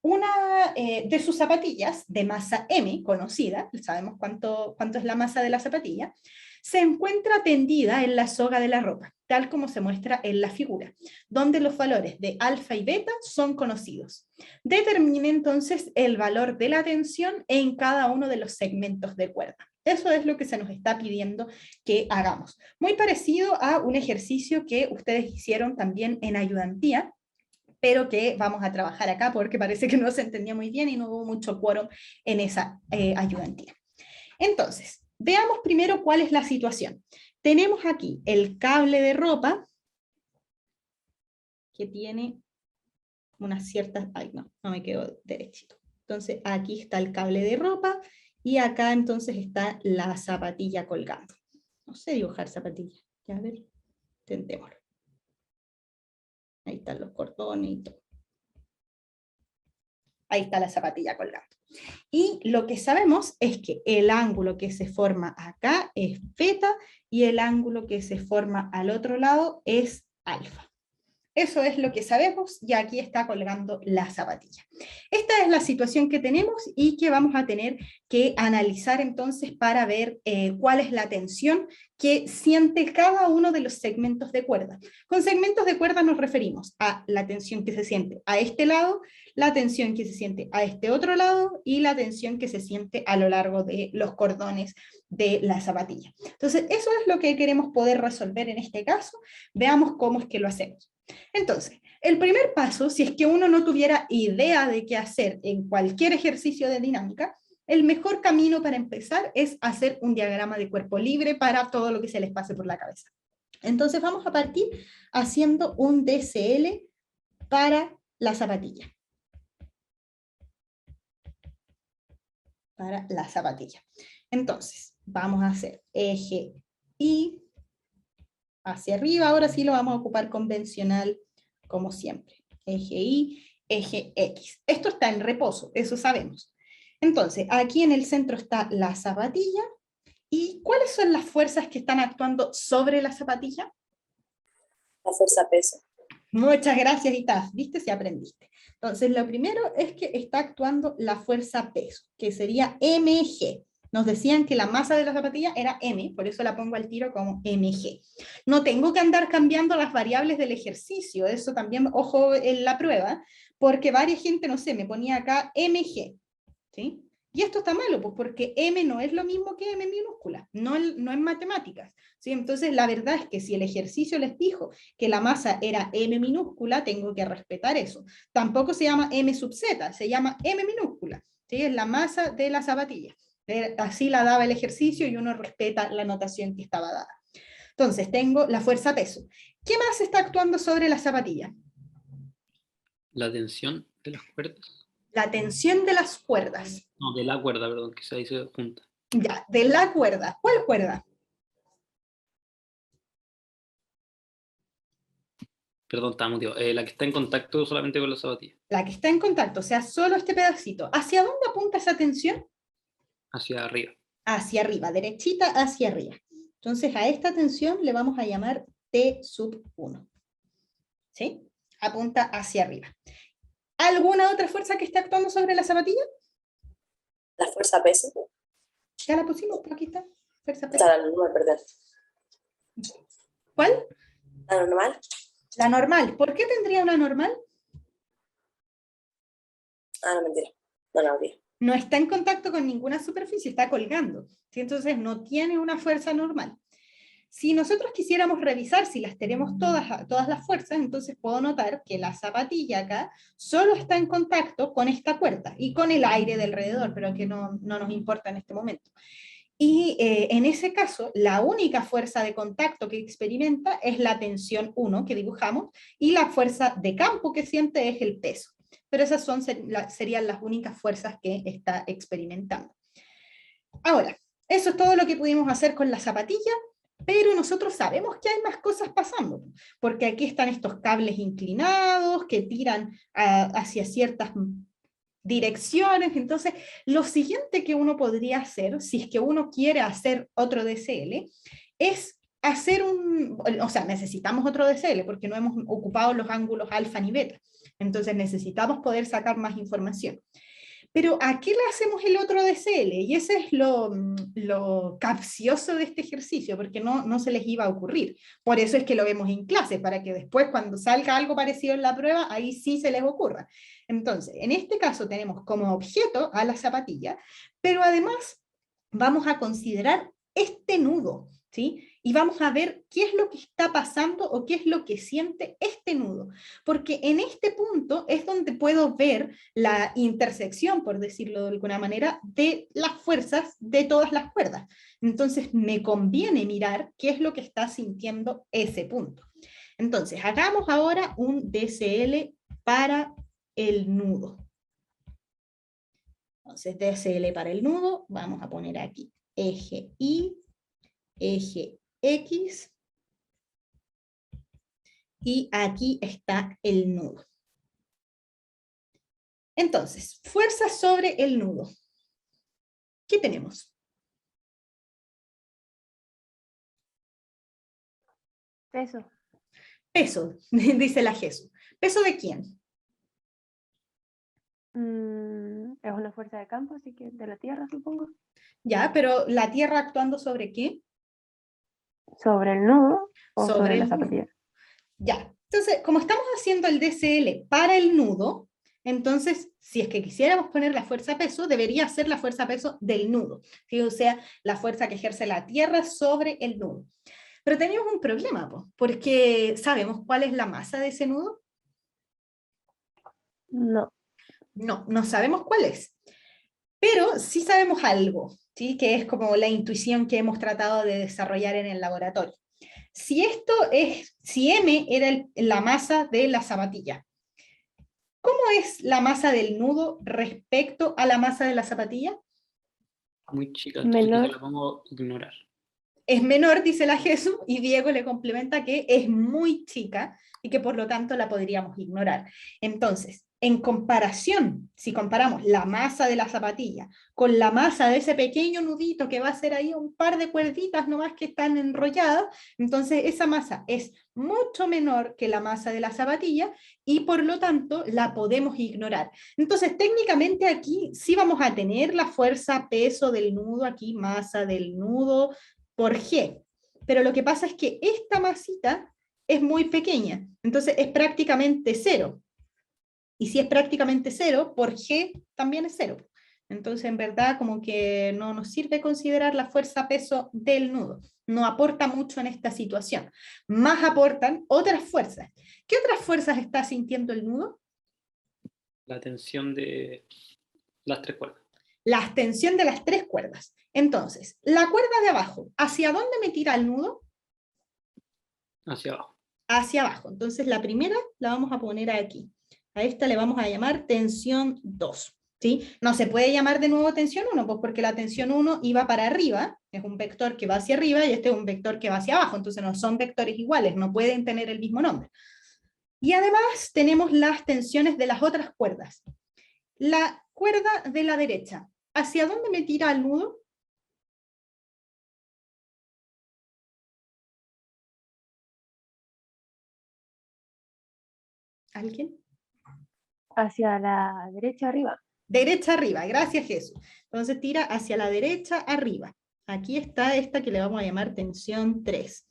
Una de sus zapatillas, de masa M, conocida, sabemos cuánto es la masa de la zapatilla, se encuentra tendida en la soga de la ropa, tal como se muestra en la figura, donde los valores de alfa y beta son conocidos. Determine entonces el valor de la tensión en cada uno de los segmentos de cuerda. Eso es lo que se nos está pidiendo que hagamos. Muy parecido a un ejercicio que ustedes hicieron también en ayudantía, pero que vamos a trabajar acá porque parece que no se entendía muy bien y no hubo mucho quórum en esa ayudantía. Entonces, veamos primero cuál es la situación. Tenemos aquí el cable de ropa que tiene unas ciertas... Ay, no me quedo derechito. Entonces, aquí está el cable de ropa y acá entonces está la zapatilla colgando. No sé dibujar zapatilla. Ya, a ver, intentémoslo. Ahí están los cordones y todo. Ahí está la zapatilla colgando. Y lo que sabemos es que el ángulo que se forma acá es beta y el ángulo que se forma al otro lado es alfa. Eso es lo que sabemos y aquí está colgando la zapatilla. Esta es la situación que tenemos y que vamos a tener que analizar entonces para ver cuál es la tensión que siente cada uno de los segmentos de cuerda. Con segmentos de cuerda nos referimos a la tensión que se siente a este lado, la tensión que se siente a este otro lado y la tensión que se siente a lo largo de los cordones de la zapatilla. Entonces, eso es lo que queremos poder resolver en este caso. Veamos cómo es que lo hacemos. Entonces, el primer paso, si es que uno no tuviera idea de qué hacer en cualquier ejercicio de dinámica, el mejor camino para empezar es hacer un diagrama de cuerpo libre para todo lo que se les pase por la cabeza. Entonces vamos a partir haciendo un DCL para la zapatilla. Para la zapatilla. Entonces, vamos a hacer eje Y hacia arriba, ahora sí lo vamos a ocupar convencional como siempre. Eje Y, eje X. Esto está en reposo, eso sabemos. Entonces, aquí en el centro está la zapatilla. ¿Y cuáles son las fuerzas que están actuando sobre la zapatilla? La fuerza peso. Muchas gracias, Itaf. ¿Viste si aprendiste? Entonces, lo primero es que está actuando la fuerza peso, que sería mg. Nos decían que la masa de la zapatilla era m, por eso la pongo al tiro como mg. No tengo que andar cambiando las variables del ejercicio, eso también, ojo en la prueba, porque varias gente, no sé, me ponía acá mg, ¿sí? Y esto está malo, pues porque m no es lo mismo que m minúscula, no en matemáticas, ¿sí? Entonces la verdad es que si el ejercicio les dijo que la masa era m minúscula, tengo que respetar eso. Tampoco se llama m sub z, se llama m minúscula, ¿sí? Es la masa de la zapatilla. Así la daba el ejercicio y uno respeta la notación que estaba dada. Entonces tengo la fuerza peso. ¿Qué más está actuando sobre la zapatilla? La tensión de las cuerdas. La tensión de las cuerdas. No, de la cuerda, perdón, que se dice junta. Ya, de la cuerda. ¿Cuál cuerda? Perdón, estaba muteado. La que está en contacto solamente con la zapatilla. La que está en contacto, o sea, solo este pedacito. ¿Hacia dónde apunta esa tensión? Hacia arriba. Hacia arriba, derechita hacia arriba. Entonces a esta tensión le vamos a llamar T sub 1. ¿Sí? Apunta hacia arriba. ¿Alguna otra fuerza que esté actuando sobre la zapatilla? La fuerza peso. Ya la pusimos, pues aquí está. Fuerza peso. Está la normal, perdón. ¿Cuál? La normal. La normal. ¿Por qué tendría una normal? Ah, no, mentira. No, no, mentira. No está en contacto con ninguna superficie, está colgando, ¿sí? Entonces no tiene una fuerza normal. Si nosotros quisiéramos revisar si las tenemos todas las fuerzas, entonces puedo notar que la zapatilla acá solo está en contacto con esta cuerda y con el aire de alrededor, pero que no nos importa en este momento. Y en ese caso, la única fuerza de contacto que experimenta es la tensión 1 que dibujamos, y la fuerza de campo que siente es el peso. Pero esas serían las únicas fuerzas que está experimentando. Ahora, eso es todo lo que pudimos hacer con la zapatilla, pero nosotros sabemos que hay más cosas pasando, porque aquí están estos cables inclinados que tiran hacia ciertas direcciones. Entonces, lo siguiente que uno podría hacer, si es que uno quiere hacer otro DCL, es hacer o sea, necesitamos otro DCL porque no hemos ocupado los ángulos alfa ni beta. Entonces necesitamos poder sacar más información. Pero ¿a qué le hacemos el otro DCL? Y ese es lo capcioso de este ejercicio, porque no se les iba a ocurrir. Por eso es que lo vemos en clase, para que después cuando salga algo parecido en la prueba, ahí sí se les ocurra. Entonces, en este caso tenemos como objeto a la zapatilla, pero además vamos a considerar este nudo, ¿sí? Y vamos a ver qué es lo que está pasando o qué es lo que siente este nudo. Porque en este punto es donde puedo ver la intersección, por decirlo de alguna manera, de las fuerzas de todas las cuerdas. Entonces me conviene mirar qué es lo que está sintiendo ese punto. Entonces, hagamos ahora un DCL para el nudo. Entonces, DCL para el nudo, vamos a poner aquí eje Y, eje X, y aquí está el nudo. Entonces, fuerza sobre el nudo. ¿Qué tenemos? Peso. Peso, dice la Jesús. ¿Peso de quién? Es una fuerza de campo, así que de la Tierra, supongo. Ya, pero ¿la Tierra actuando sobre qué? ¿Sobre el nudo o Sobre sobre la el nudo. zapatilla? Ya, entonces, como estamos haciendo el DCL para el nudo, entonces, si es que quisiéramos poner la fuerza peso, debería ser la fuerza peso del nudo, ¿sí? O sea, la fuerza que ejerce la Tierra sobre el nudo. Pero tenemos un problema, porque ¿sabemos cuál es la masa de ese nudo? No. No sabemos cuál es. Pero sí sabemos algo, ¿sí? Que es como la intuición que hemos tratado de desarrollar en el laboratorio. Si M era la masa de la zapatilla, ¿cómo es la masa del nudo respecto a la masa de la zapatilla? Muy chica, entonces quizás Menor. la pongo ignorar. Es menor, dice la Jesús, y Diego le complementa que es muy chica y que por lo tanto la podríamos ignorar. Entonces, en comparación, si comparamos la masa de la zapatilla con la masa de ese pequeño nudito que va a ser ahí un par de cuerditas nomás que están enrolladas, entonces esa masa es mucho menor que la masa de la zapatilla y por lo tanto la podemos ignorar. Entonces, técnicamente aquí sí vamos a tener la fuerza peso del nudo, aquí masa del nudo, por G. Pero lo que pasa es que esta masita es muy pequeña, entonces es prácticamente cero. Y si es prácticamente cero, por G también es cero. Entonces, en verdad, como que no nos sirve considerar la fuerza peso del nudo. No aporta mucho en esta situación. Más aportan otras fuerzas. ¿Qué otras fuerzas está sintiendo el nudo? La tensión de las tres cuerdas. La extensión de las tres cuerdas. Entonces, la cuerda de abajo, ¿hacia dónde me tira el nudo? Hacia abajo. Hacia abajo. Entonces la primera la vamos a poner aquí. A esta le vamos a llamar tensión 2. ¿Sí? No se puede llamar de nuevo tensión 1, pues porque la tensión 1 iba para arriba, es un vector que va hacia arriba, y este es un vector que va hacia abajo, entonces no son vectores iguales, no pueden tener el mismo nombre. Y además tenemos las tensiones de las otras cuerdas. La cuerda de la derecha, ¿hacia dónde me tira el nudo? ¿Alguien? hacia la derecha arriba. Derecha arriba, gracias Jesús. Entonces tira hacia la derecha arriba. Aquí está esta que le vamos a llamar tensión 3.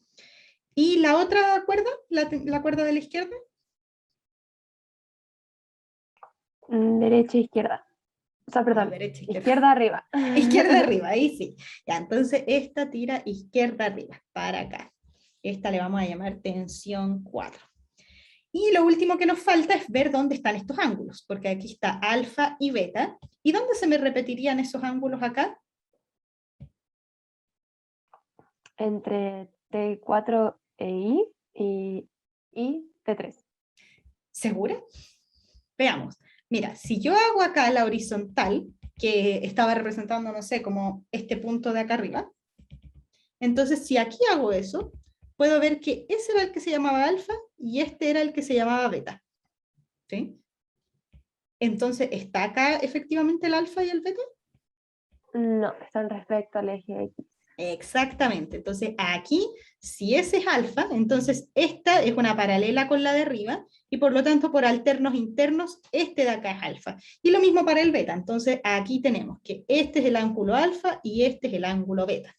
¿Y la otra cuerda? ¿La cuerda de la izquierda? Derecha, izquierda. O sea, perdón, Derecha, izquierda. izquierda arriba. Izquierda arriba, ahí sí. Ya, entonces esta tira izquierda arriba, para acá. Esta le vamos a llamar tensión 4. Y lo último que nos falta es ver dónde están estos ángulos, porque aquí está alfa y beta. ¿Y dónde se me repetirían esos ángulos acá? Entre T4 e I y T3. ¿Segura? Veamos. Mira, si yo hago acá la horizontal, que estaba representando, no sé, como este punto de acá arriba, entonces si aquí hago eso, puedo ver que ese era el que se llamaba alfa y este era el que se llamaba beta. ¿Sí? Entonces, ¿está acá efectivamente el alfa y el beta? No, están respecto al eje X. Exactamente. Entonces, aquí, si ese es alfa, entonces esta es una paralela con la de arriba, y por lo tanto, por alternos internos, este de acá es alfa. Y lo mismo para el beta. Entonces, aquí tenemos que este es el ángulo alfa y este es el ángulo beta.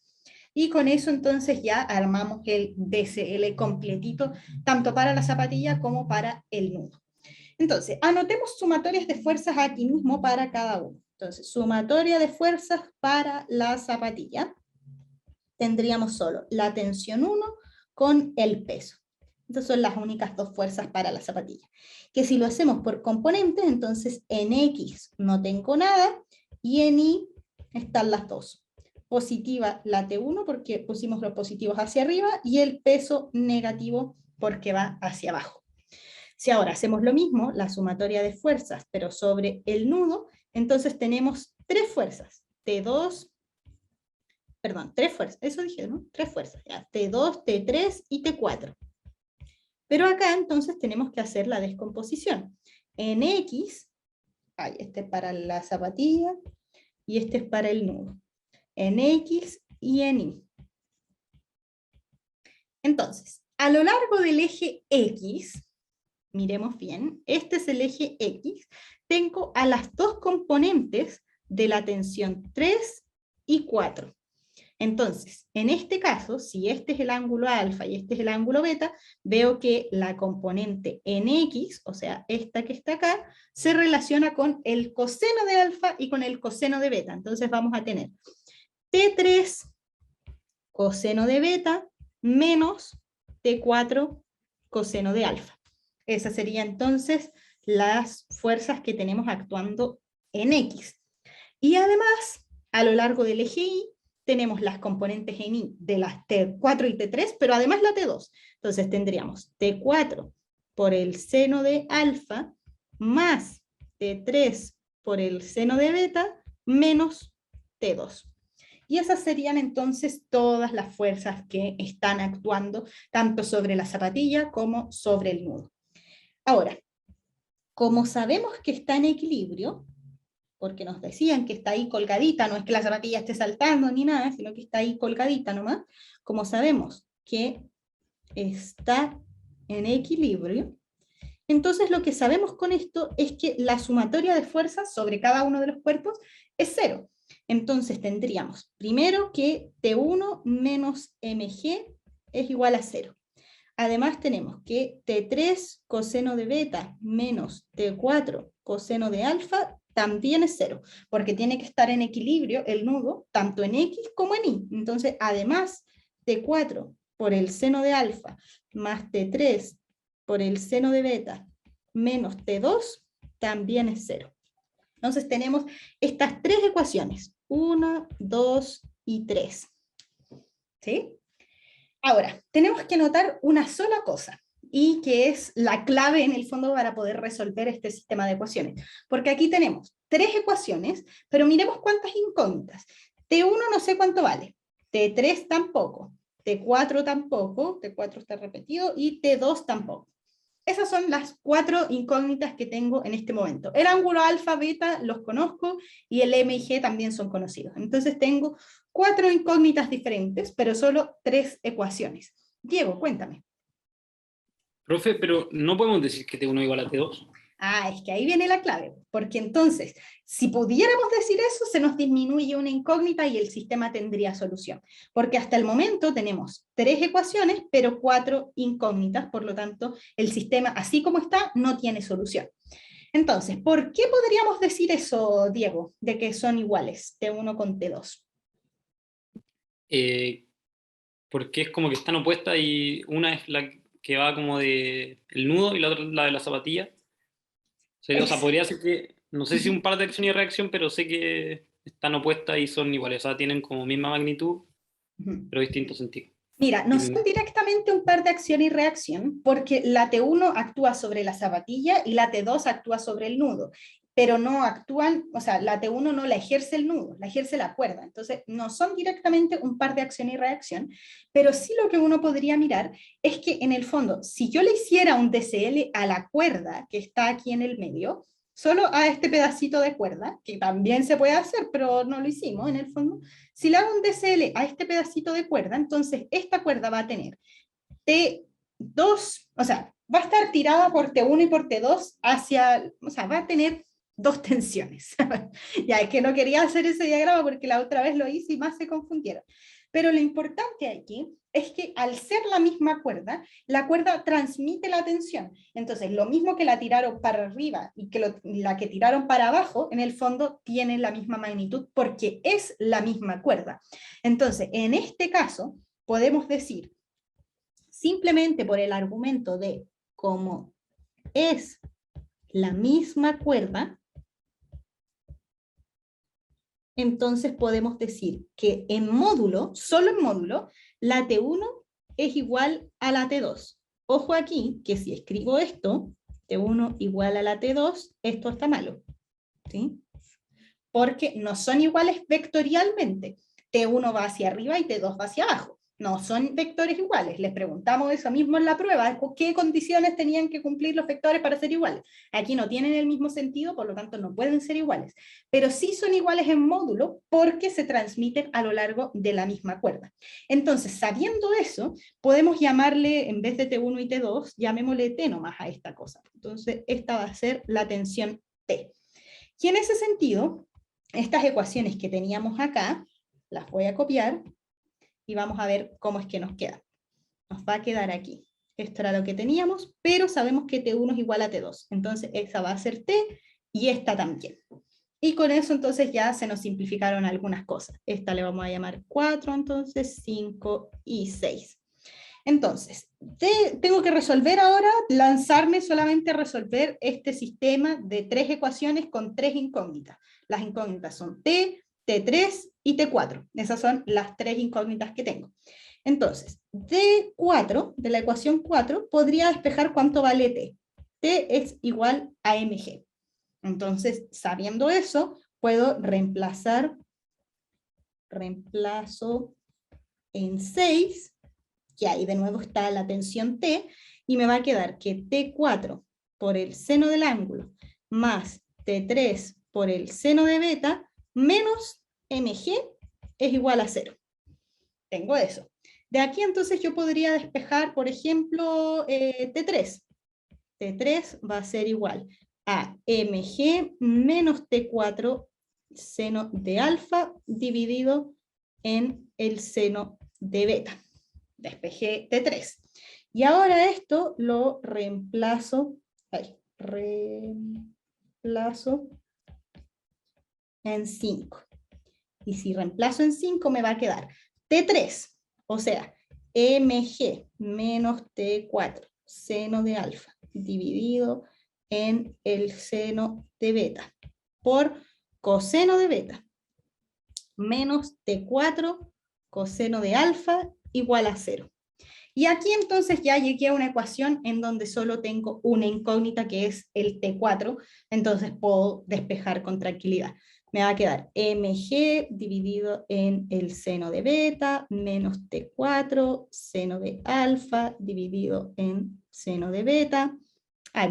Y con eso entonces ya armamos el DCL completito, tanto para la zapatilla como para el nudo. Entonces, anotemos sumatorias de fuerzas aquí mismo para cada uno. Entonces, sumatoria de fuerzas para la zapatilla. Tendríamos solo la tensión 1 con el peso. Estas son las únicas dos fuerzas para la zapatilla. Que si lo hacemos por componentes, entonces en X no tengo nada, y en Y están las dos. Positiva la T1 porque pusimos los positivos hacia arriba, y el peso negativo porque va hacia abajo. Si ahora hacemos lo mismo, la sumatoria de fuerzas, pero sobre el nudo, entonces tenemos tres fuerzas, T2, perdón, tres fuerzas, eso dije, ¿no? Tres fuerzas, ya, T2, T3 y T4. Pero acá entonces tenemos que hacer la descomposición. En X, este es para la zapatilla, y este es para el nudo. En X y en Y. Entonces, a lo largo del eje X, miremos bien, este es el eje X, tengo a las dos componentes de la tensión 3 y 4. Entonces, en este caso, si este es el ángulo alfa y este es el ángulo beta, veo que la componente en X, o sea, esta que está acá, se relaciona con el coseno de alfa y con el coseno de beta. Entonces vamos a tener T3 coseno de beta menos T4 coseno de alfa. Esas serían entonces las fuerzas que tenemos actuando en X. Y además, a lo largo del eje Y, tenemos las componentes en Y de las T4 y T3, pero además la T2. Entonces tendríamos T4 por el seno de alfa más T3 por el seno de beta menos T2. Y esas serían entonces todas las fuerzas que están actuando tanto sobre la zapatilla como sobre el nudo. Ahora, como sabemos que está en equilibrio, porque nos decían que está ahí colgadita, no es que la zapatilla esté saltando ni nada, sino que está ahí colgadita nomás, como sabemos que está en equilibrio, entonces lo que sabemos con esto es que la sumatoria de fuerzas sobre cada uno de los cuerpos es 0. Entonces tendríamos primero que T1 menos mg es igual a 0. Además tenemos que T3 coseno de beta menos T4 coseno de alfa también es 0, porque tiene que estar en equilibrio el nudo, tanto en X como en Y. Entonces, además, T4 por el seno de alfa más T3 por el seno de beta menos T2 también es 0. Entonces tenemos estas tres ecuaciones, 1, 2 y 3. ¿Sí? Ahora, tenemos que notar una sola cosa, y que es la clave en el fondo para poder resolver este sistema de ecuaciones. Porque aquí tenemos tres ecuaciones, pero miremos cuántas incógnitas. T1 no sé cuánto vale, T3 tampoco, T4 tampoco, T4 está repetido, y T2 tampoco. Esas son las cuatro incógnitas que tengo en este momento. El ángulo alfa, beta los conozco, y el M y G también son conocidos. Entonces tengo cuatro incógnitas diferentes, pero solo tres ecuaciones. Diego, cuéntame. Profe, pero no podemos decir que T1 igual a T2. Es que ahí viene la clave, porque entonces, si pudiéramos decir eso, se nos disminuye una incógnita y el sistema tendría solución, porque hasta el momento tenemos 3 ecuaciones, pero 4 incógnitas, por lo tanto, el sistema, así como está, no tiene solución. Entonces, ¿por qué podríamos decir eso, Diego, de que son iguales, T1 con T2? Porque es como que están opuestas y una es la que va como de el nudo y la otra es la de la zapatilla. O sea, podría ser que, no sé si un par de acción y reacción, pero sé que están opuestas y son iguales, o sea, tienen como misma magnitud, pero distinto sentido. Mira, no son directamente un par de acción y reacción, porque la T1 actúa sobre la zapatilla y la T2 actúa sobre el nudo, pero no actúan, o sea, la T1 no la ejerce el nudo, la ejerce la cuerda, entonces no son directamente un par de acción y reacción, pero sí lo que uno podría mirar es que en el fondo, si yo le hiciera un DCL a la cuerda que está aquí en el medio, solo a este pedacito de cuerda, que también se puede hacer, pero no lo hicimos en el fondo, si le hago un DCL a este pedacito de cuerda, entonces esta cuerda va a tener T2, o sea, va a estar tirada por T1 y por T2 hacia, o sea, va a tener 2 tensiones. Ya, es que no quería hacer ese diagrama porque la otra vez lo hice y más se confundieron. Pero lo importante aquí es que al ser la misma cuerda, la cuerda transmite la tensión. Entonces, lo mismo que la tiraron para arriba y que la que tiraron para abajo, en el fondo tiene la misma magnitud porque es la misma cuerda. Entonces, en este caso, podemos decir, simplemente por el argumento de cómo es la misma cuerda, entonces podemos decir que en módulo, solo en módulo, la T1 es igual a la T2. Ojo aquí, que si escribo esto, T1 igual a la T2, esto está malo, ¿sí? Porque no son iguales vectorialmente. T1 va hacia arriba y T2 va hacia abajo. No son vectores iguales. Les preguntamos eso mismo en la prueba, qué condiciones tenían que cumplir los vectores para ser iguales. Aquí no tienen el mismo sentido, por lo tanto no pueden ser iguales. Pero sí son iguales en módulo porque se transmiten a lo largo de la misma cuerda. Entonces, sabiendo eso, podemos llamarle, en vez de T1 y T2, llamémosle T nomás a esta cosa. Entonces, esta va a ser la tensión T. Y en ese sentido, estas ecuaciones que teníamos acá, las voy a copiar, y vamos a ver cómo es que nos queda. Nos va a quedar aquí. Esto era lo que teníamos, pero sabemos que T1 es igual a T2. Entonces, esta va a ser T y esta también. Y con eso entonces ya se nos simplificaron algunas cosas. Esta le vamos a llamar 4, entonces 5 y 6. Entonces, tengo que resolver ahora, lanzarme solamente a resolver este sistema de 3 ecuaciones con 3 incógnitas. Las incógnitas son T, T3 y T4. Esas son las 3 incógnitas que tengo. Entonces, D4, de la ecuación 4, podría despejar cuánto vale T. T es igual a mg. Entonces, sabiendo eso, puedo reemplazo en 6, que ahí de nuevo está la tensión T, y me va a quedar que T4 por el seno del ángulo más T3 por el seno de beta menos mg es igual a 0. Tengo eso. De aquí entonces yo podría despejar, por ejemplo, T3. T3 va a ser igual a mg menos T4 seno de alfa dividido en el seno de beta. Despejé T3. Y ahora esto lo reemplazo en 5. Y si reemplazo en 5 me va a quedar T3, o sea, mg menos T4 seno de alfa dividido en el seno de beta por coseno de beta menos T4 coseno de alfa igual a 0. Y aquí entonces ya llegué a una ecuación en donde solo tengo una incógnita que es el T4, entonces puedo despejar con tranquilidad. Me va a quedar mg dividido en el seno de beta menos T4 seno de alfa dividido en seno de beta.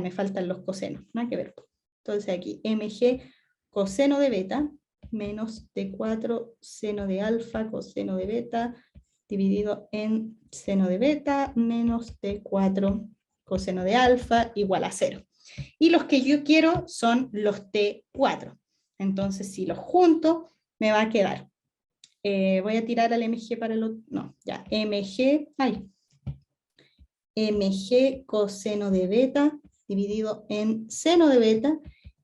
Me faltan los cosenos, nada que ver. Entonces aquí mg coseno de beta menos T4 seno de alfa coseno de beta dividido en seno de beta menos T4 coseno de alfa igual a 0. Y los que yo quiero son los T4. Entonces, si los junto, me va a quedar. Voy a tirar al MG para el otro. No, ya. MG coseno de beta dividido en seno de beta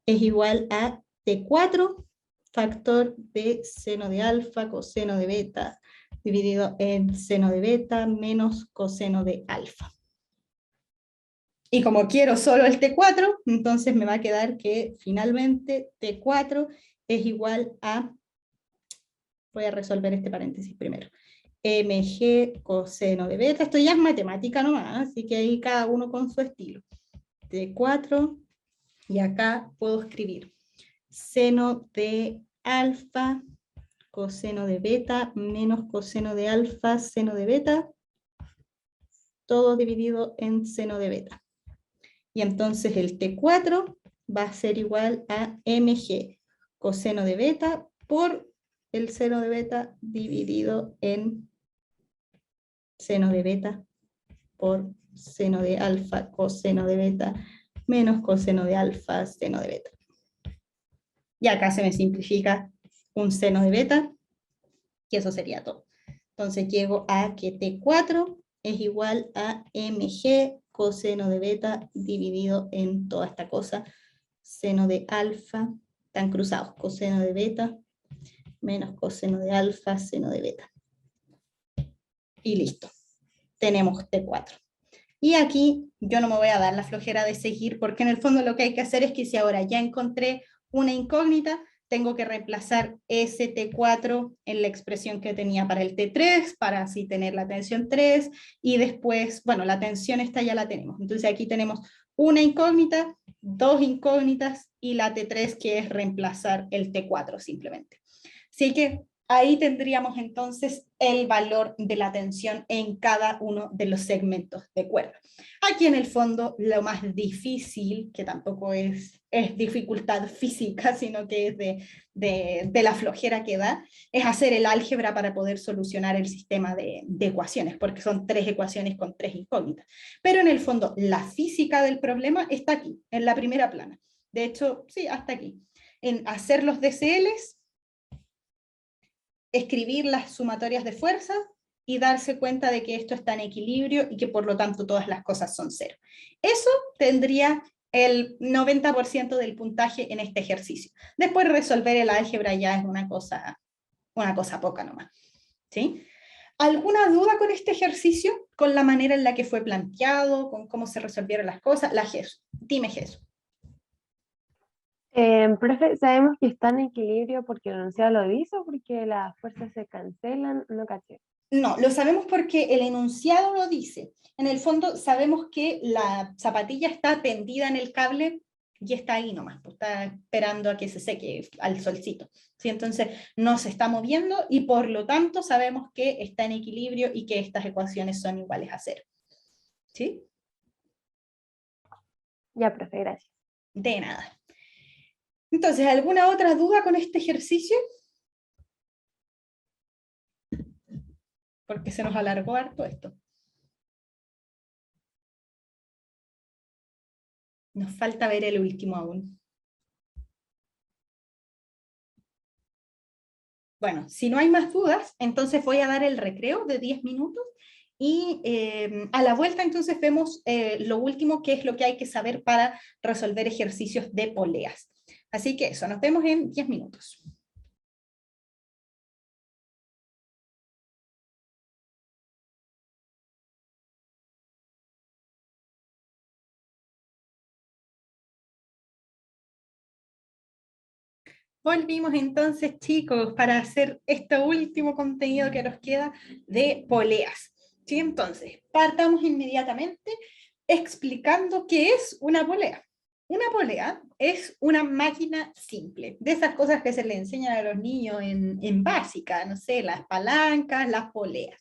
es igual a T4 factor de seno de alfa coseno de beta dividido en seno de beta menos coseno de alfa. Y como quiero solo el T4, entonces me va a quedar que finalmente T4 es igual a, voy a resolver este paréntesis primero, mg coseno de beta, esto ya es matemática nomás, así que ahí cada uno con su estilo. T4, y acá puedo escribir seno de alfa coseno de beta menos coseno de alfa seno de beta, todo dividido en seno de beta. Y entonces el T4 va a ser igual a mg coseno de beta por el seno de beta dividido en seno de beta por seno de alfa coseno de beta menos coseno de alfa seno de beta. Y acá se me simplifica un seno de beta, y eso sería todo. Entonces llego a que T4 es igual a mg coseno de beta dividido en toda esta cosa, seno de alfa, están cruzados, coseno de beta menos coseno de alfa, seno de beta. Y listo, tenemos T4. Y aquí yo no me voy a dar la flojera de seguir, porque en el fondo lo que hay que hacer es que si ahora ya encontré una incógnita, tengo que reemplazar ese T4 en la expresión que tenía para el T3, para así tener la tensión 3, y después, bueno, la tensión esta ya la tenemos. Entonces aquí tenemos una incógnita, dos incógnitas, y la T3 que es reemplazar el T4 simplemente. Así que ahí tendríamos entonces el valor de la tensión en cada uno de los segmentos de cuerda. Aquí en el fondo lo más difícil, que tampoco es dificultad física, sino que es de la flojera que da, es hacer el álgebra para poder solucionar el sistema de ecuaciones, porque son 3 ecuaciones con 3 incógnitas. Pero en el fondo la física del problema está aquí, en la primera plana. De hecho, sí, hasta aquí. En hacer los DCLs, escribir las sumatorias de fuerza y darse cuenta de que esto está en equilibrio y que por lo tanto todas las cosas son cero. Eso tendría el 90% del puntaje en este ejercicio. Después resolver el álgebra ya es una cosa poca nomás. ¿Sí? ¿Alguna duda con este ejercicio? ¿Con la manera en la que fue planteado? ¿Con cómo se resolvieron las cosas? La Jesús. Dime, Jesús. Profe, sabemos que está en equilibrio porque el enunciado lo dice o porque las fuerzas se cancelan, no caché. No, lo sabemos porque el enunciado lo dice. En el fondo sabemos que la zapatilla está tendida en el cable y está ahí nomás, pues está esperando a que se seque al solcito. ¿Sí? Entonces no se está moviendo y por lo tanto sabemos que está en equilibrio y que estas ecuaciones son iguales a 0. ¿Sí? Ya, profe, gracias. De nada. Entonces, ¿alguna otra duda con este ejercicio? Porque se nos alargó harto esto. Nos falta ver el último aún. Bueno, si no hay más dudas, entonces voy a dar el recreo de 10 minutos y a la vuelta entonces vemos lo último, que es lo que hay que saber para resolver ejercicios de poleas. Así que eso, nos vemos en 10 minutos. Volvimos entonces, chicos, para hacer este último contenido que nos queda de poleas. ¿Sí? Entonces, partamos inmediatamente explicando qué es una polea. Una polea es una máquina simple, de esas cosas que se le enseñan a los niños en básica, no sé, las palancas, las poleas.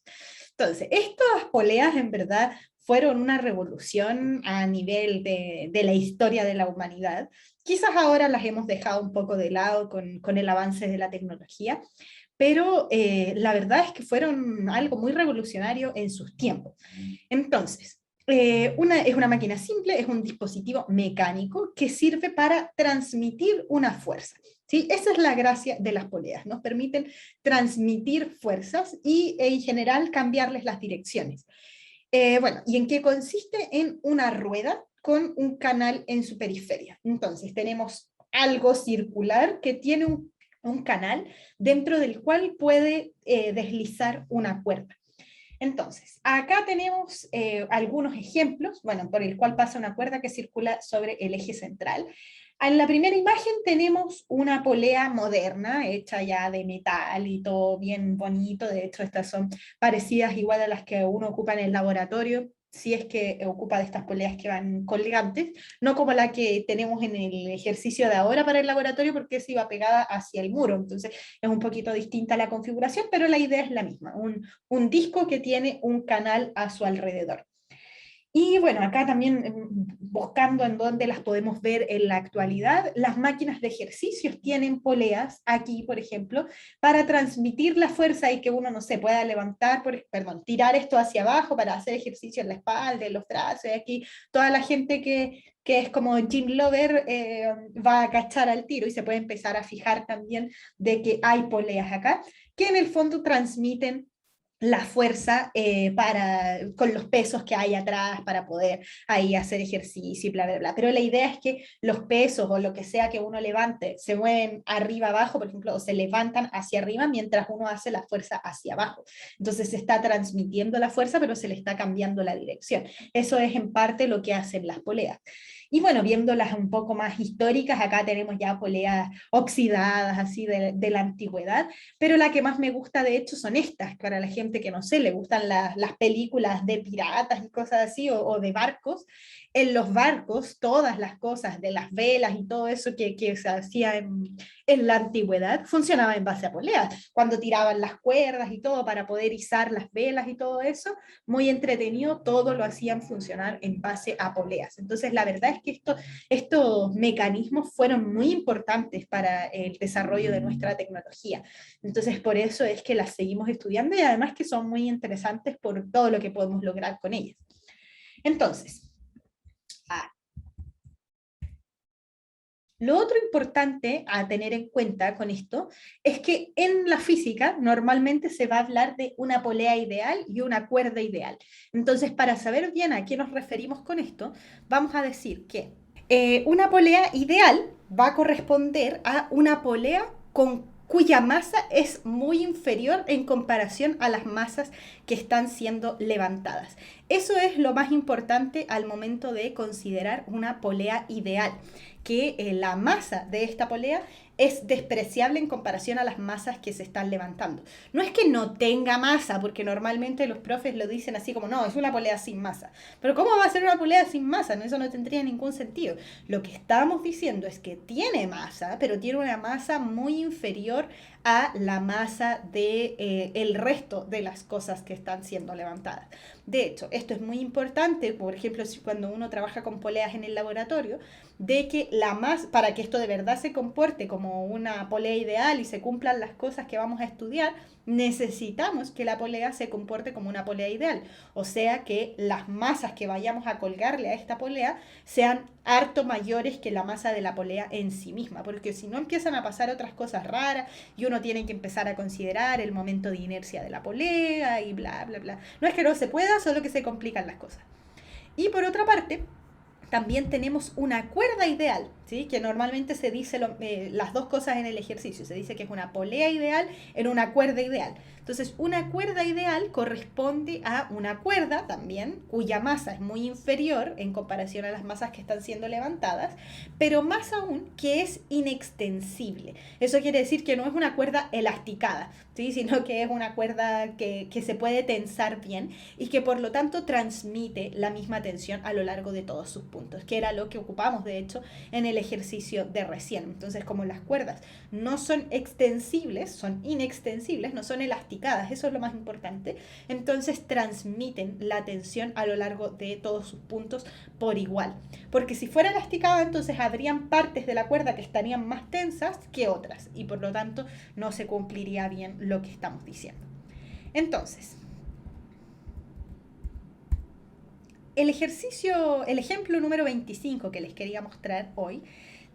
Entonces, estas poleas en verdad fueron una revolución a nivel de la historia de la humanidad. Quizás ahora las hemos dejado un poco de lado con el avance de la tecnología, pero la verdad es que fueron algo muy revolucionario en sus tiempos. Entonces, Es una máquina simple, es un dispositivo mecánico que sirve para transmitir una fuerza. ¿Sí? Esa es la gracia de las poleas, nos permiten transmitir fuerzas y en general cambiarles las direcciones. Bueno, ¿y en qué consiste? En una rueda con un canal en su periferia. Entonces tenemos algo circular que tiene un canal dentro del cual puede deslizar una cuerda. Entonces, acá tenemos algunos ejemplos, bueno, por el cual pasa una cuerda que circula sobre el eje central. En la primera imagen tenemos una polea moderna, hecha ya de metal y todo bien bonito. De hecho, estas son parecidas igual a las que uno ocupa en el laboratorio, si es que ocupa de estas poleas que van colgantes, no como la que tenemos en el ejercicio de ahora para el laboratorio, porque esa iba pegada hacia el muro. Entonces, es un poquito distinta la configuración, pero la idea es la misma, un disco que tiene un canal a su alrededor. Y bueno, acá también buscando en dónde las podemos ver en la actualidad, las máquinas de ejercicios tienen poleas, aquí por ejemplo, para transmitir la fuerza y que uno, no sé, pueda levantar, perdón, tirar esto hacia abajo para hacer ejercicio en la espalda, en los brazos, y aquí toda la gente que es como gym lover va a cachar al tiro y se puede empezar a fijar también de que hay poleas acá, que en el fondo transmiten la fuerza con los pesos que hay atrás para poder ahí hacer ejercicio y bla, bla, bla. Pero la idea es que los pesos o lo que sea que uno levante se mueven arriba abajo, por ejemplo, o se levantan hacia arriba mientras uno hace la fuerza hacia abajo. Entonces se está transmitiendo la fuerza, pero se le está cambiando la dirección. Eso es en parte lo que hacen las poleas. Y bueno, viéndolas un poco más históricas, acá tenemos ya poleas oxidadas, así de la antigüedad, pero la que más me gusta de hecho son estas, para la gente que no sé, le gustan las películas de piratas y cosas así, o de barcos. En los barcos, todas las cosas de las velas y todo eso que se hacía en la antigüedad, funcionaba en base a poleas. Cuando tiraban las cuerdas y todo para poder izar las velas y todo eso, muy entretenido, todo lo hacían funcionar en base a poleas. Entonces, la verdad es que estos mecanismos fueron muy importantes para el desarrollo de nuestra tecnología. Entonces, por eso es que las seguimos estudiando y además que son muy interesantes por todo lo que podemos lograr con ellas. Entonces, lo otro importante a tener en cuenta con esto es que en la física normalmente se va a hablar de una polea ideal y una cuerda ideal. Entonces, para saber bien a qué nos referimos con esto, vamos a decir que una polea ideal va a corresponder a una polea cuya masa es muy inferior en comparación a las masas que están siendo levantadas. Eso es lo más importante al momento de considerar una polea ideal, que la masa de esta polea es despreciable en comparación a las masas que se están levantando. No es que no tenga masa, porque normalmente los profes lo dicen así como, no, es una polea sin masa. Pero ¿cómo va a ser una polea sin masa? No, eso no tendría ningún sentido. Lo que estamos diciendo es que tiene masa, pero tiene una masa muy inferior a la masa de el resto de las cosas que están siendo levantadas. De hecho, esto es muy importante, por ejemplo, cuando uno trabaja con poleas en el laboratorio, de que para que esto de verdad se comporte como una polea ideal y se cumplan las cosas que vamos a estudiar, necesitamos que la polea se comporte como una polea ideal. O sea que las masas que vayamos a colgarle a esta polea sean harto mayores que la masa de la polea en sí misma, porque si no empiezan a pasar otras cosas raras y uno tiene que empezar a considerar el momento de inercia de la polea y bla, bla, bla. No es que no se pueda, solo que se complican las cosas. Y por otra parte, también tenemos una cuerda ideal, ¿sí? Que normalmente se dice las dos cosas en el ejercicio. Se dice que es una polea ideal en una cuerda ideal. Entonces, una cuerda ideal corresponde a una cuerda también, cuya masa es muy inferior en comparación a las masas que están siendo levantadas, pero más aún que es inextensible. Eso quiere decir que no es una cuerda elasticada, ¿sí? Sino que es una cuerda que se puede tensar bien y que por lo tanto transmite la misma tensión a lo largo de todos sus puntos, que era lo que ocupamos de hecho en el ejercicio de recién. Entonces, como las cuerdas no son extensibles, son inextensibles, no son elasticadas, eso es lo más importante, entonces transmiten la tensión a lo largo de todos sus puntos por igual. Porque si fuera elasticada, entonces habrían partes de la cuerda que estarían más tensas que otras y por lo tanto no se cumpliría bien lo que estamos diciendo. Entonces, el ejemplo número 25 que les quería mostrar hoy,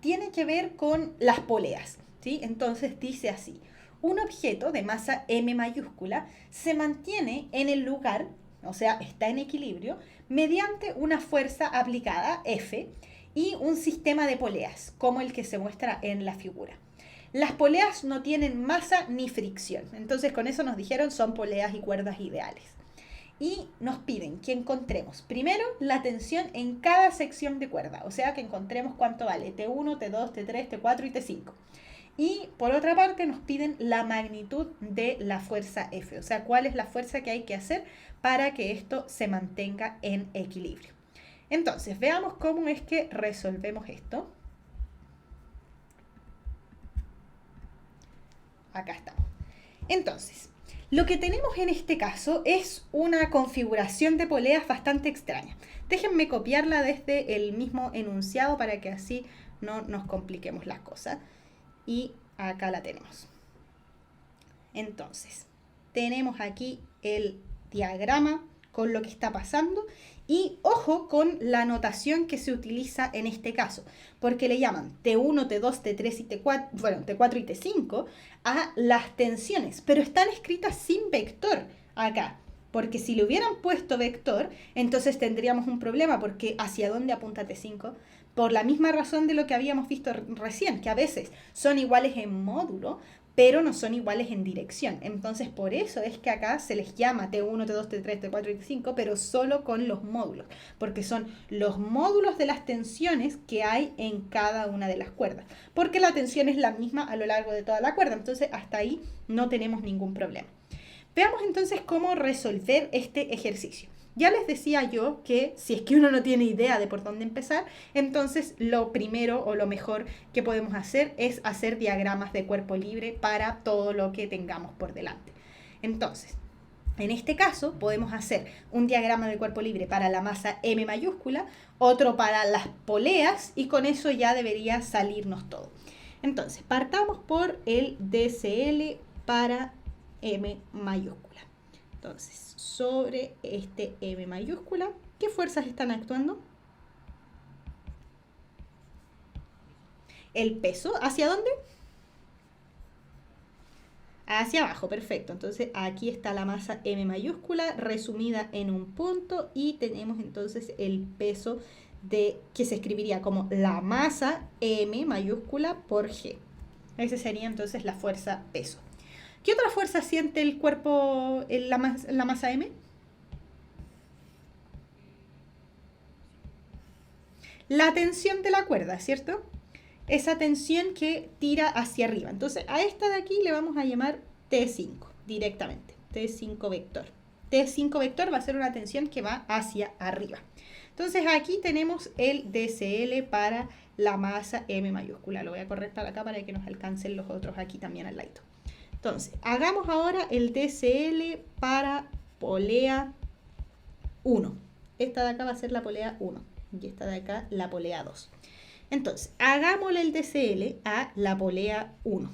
tiene que ver con las poleas, ¿sí? Entonces dice así: un objeto de masa M mayúscula se mantiene en el lugar, o sea, está en equilibrio, mediante una fuerza aplicada, F, y un sistema de poleas, como el que se muestra en la figura. Las poleas no tienen masa ni fricción, entonces con eso nos dijeron son poleas y cuerdas ideales. Y nos piden que encontremos primero la tensión en cada sección de cuerda, o sea que encontremos cuánto vale T1, T2, T3, T4 y T5. Y por otra parte nos piden la magnitud de la fuerza F, o sea, cuál es la fuerza que hay que hacer para que esto se mantenga en equilibrio. Entonces, veamos cómo es que resolvemos esto. Acá estamos. Entonces, lo que tenemos en este caso es una configuración de poleas bastante extraña. Déjenme copiarla desde el mismo enunciado para que así no nos compliquemos las cosas. Y acá la tenemos. Entonces, tenemos aquí el diagrama con lo que está pasando y ojo con la notación que se utiliza en este caso, porque le llaman T1, T2, T3 y T4, bueno, T4 y T5 a las tensiones, pero están escritas sin vector acá, porque si le hubieran puesto vector, entonces tendríamos un problema, porque ¿hacia dónde apunta T5? Por la misma razón de lo que habíamos visto recién, que a veces son iguales en módulo, pero no son iguales en dirección. Entonces, por eso es que acá se les llama T1, T2, T3, T4 y T5, pero solo con los módulos, porque son los módulos de las tensiones que hay en cada una de las cuerdas, porque la tensión es la misma a lo largo de toda la cuerda, entonces hasta ahí no tenemos ningún problema. Veamos entonces cómo resolver este ejercicio. Ya les decía yo que si es que uno no tiene idea de por dónde empezar, entonces lo primero o lo mejor que podemos hacer es hacer diagramas de cuerpo libre para todo lo que tengamos por delante. Entonces, en este caso podemos hacer un diagrama de cuerpo libre para la masa M mayúscula, otro para las poleas y con eso ya debería salirnos todo. Entonces, partamos por el DCL para M mayúscula. Entonces, sobre este M mayúscula, ¿qué fuerzas están actuando? El peso, ¿hacia dónde? Hacia abajo, perfecto. Entonces, aquí está la masa M mayúscula resumida en un punto y tenemos entonces el peso que se escribiría como la masa M mayúscula por G. Esa sería entonces la fuerza peso. ¿Qué otra fuerza siente el cuerpo en la masa M? La tensión de la cuerda, ¿cierto? Esa tensión que tira hacia arriba. Entonces, a esta de aquí le vamos a llamar T5 directamente. T5 vector. T5 vector va a ser una tensión que va hacia arriba. Entonces, aquí tenemos el DCL para la masa M mayúscula. Lo voy a correr para acá para que nos alcancen los otros aquí también al lado. Entonces, hagamos ahora el DCL para polea 1. Esta de acá va a ser la polea 1 y esta de acá la polea 2. Entonces, hagámosle el DCL a la polea 1.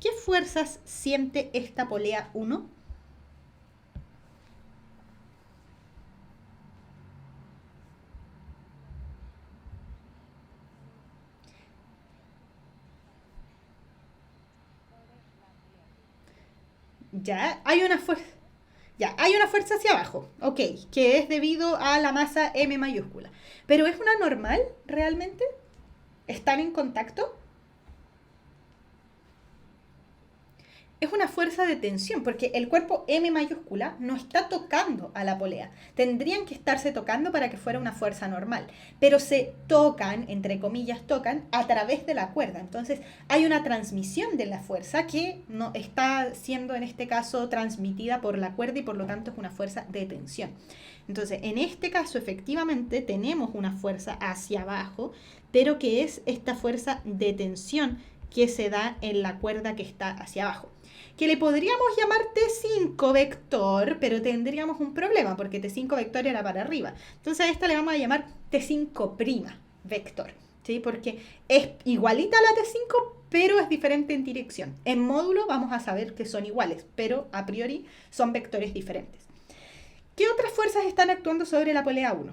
¿Qué fuerzas siente esta polea 1? Ya, hay una fuerza hacia abajo, ok, que es debido a la masa M mayúscula. Pero ¿es una normal realmente? ¿Están en contacto? Es una fuerza de tensión, porque el cuerpo M mayúscula no está tocando a la polea. Tendrían que estarse tocando para que fuera una fuerza normal, pero se tocan, entre comillas, tocan a través de la cuerda. Entonces hay una transmisión de la fuerza que no está siendo en este caso transmitida por la cuerda y por lo tanto es una fuerza de tensión. Entonces en este caso efectivamente tenemos una fuerza hacia abajo, pero que es esta fuerza de tensión que se da en la cuerda que está hacia abajo, que le podríamos llamar T5 vector, pero tendríamos un problema porque T5 vector era para arriba. Entonces a esta le vamos a llamar T5' vector, ¿sí? Porque es igualita a la T5, pero es diferente en dirección. En módulo vamos a saber que son iguales, pero a priori son vectores diferentes. ¿Qué otras fuerzas están actuando sobre la polea 1?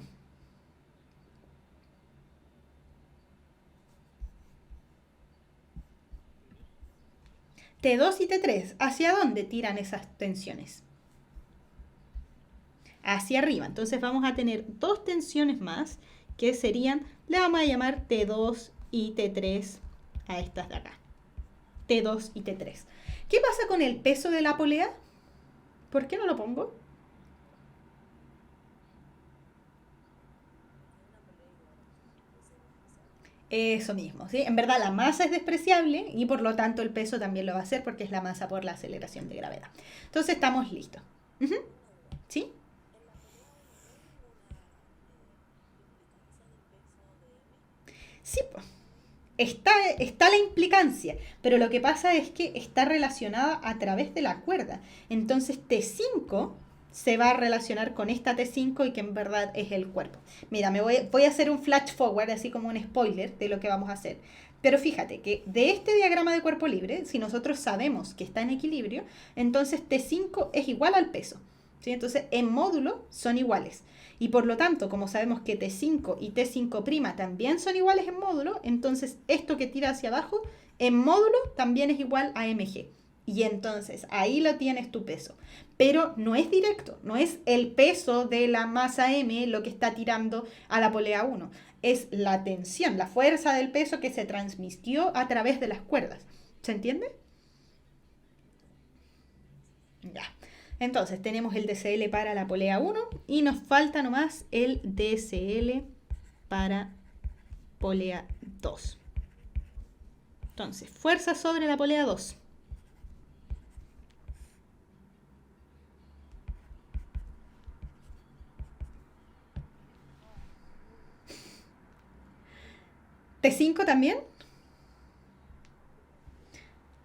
T2 y T3, ¿hacia dónde tiran esas tensiones? Hacia arriba. Entonces vamos a tener dos tensiones más, que serían, le vamos a llamar T2 y T3 a estas de acá. T2 y T3. ¿Qué pasa con el peso de la polea? ¿Por qué no lo pongo? Eso mismo, ¿sí? En verdad la masa es despreciable y por lo tanto el peso también lo va a hacer porque es la masa por la aceleración de gravedad. Entonces estamos listos. ¿Sí? Sí, pues. Está la implicancia, pero lo que pasa es que está relacionada a través de la cuerda. Entonces T5 se va a relacionar con esta T5 y que en verdad es el cuerpo. Mira, voy a hacer un flash forward, así como un spoiler de lo que vamos a hacer. Pero fíjate que de este diagrama de cuerpo libre, si nosotros sabemos que está en equilibrio, entonces T5 es igual al peso, ¿sí? Entonces en módulo son iguales. Y por lo tanto, como sabemos que T5 y T5' también son iguales en módulo, entonces esto que tira hacia abajo en módulo también es igual a mg. Y entonces ahí lo tienes tu peso. Pero no es directo, no es el peso de la masa m lo que está tirando a la polea 1. Es la tensión, la fuerza del peso que se transmitió a través de las cuerdas. ¿Se entiende? Ya. Entonces tenemos el DCL para la polea 1 y nos falta nomás el DCL para polea 2. Entonces, fuerza sobre la polea 2. ¿T5 también?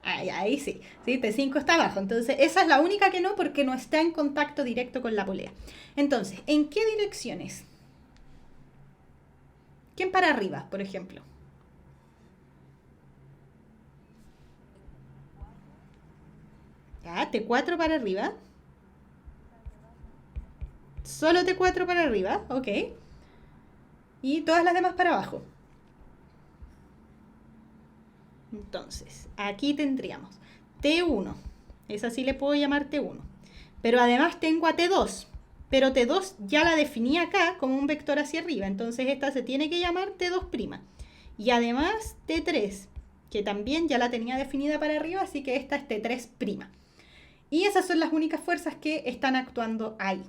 Ahí sí, ¿sí? T5 está abajo, entonces esa es la única que no porque no está en contacto directo con la polea. Entonces, ¿en qué direcciones? ¿Quién para arriba, por ejemplo? Ya, T4 para arriba. Solo T4 para arriba, ok. Y todas las demás para abajo. Entonces, aquí tendríamos T1, esa sí le puedo llamar T1, pero además tengo a T2, pero T2 ya la definí acá como un vector hacia arriba, entonces esta se tiene que llamar T2', y además T3, que también ya la tenía definida para arriba, así que esta es T3'. Y esas son las únicas fuerzas que están actuando ahí.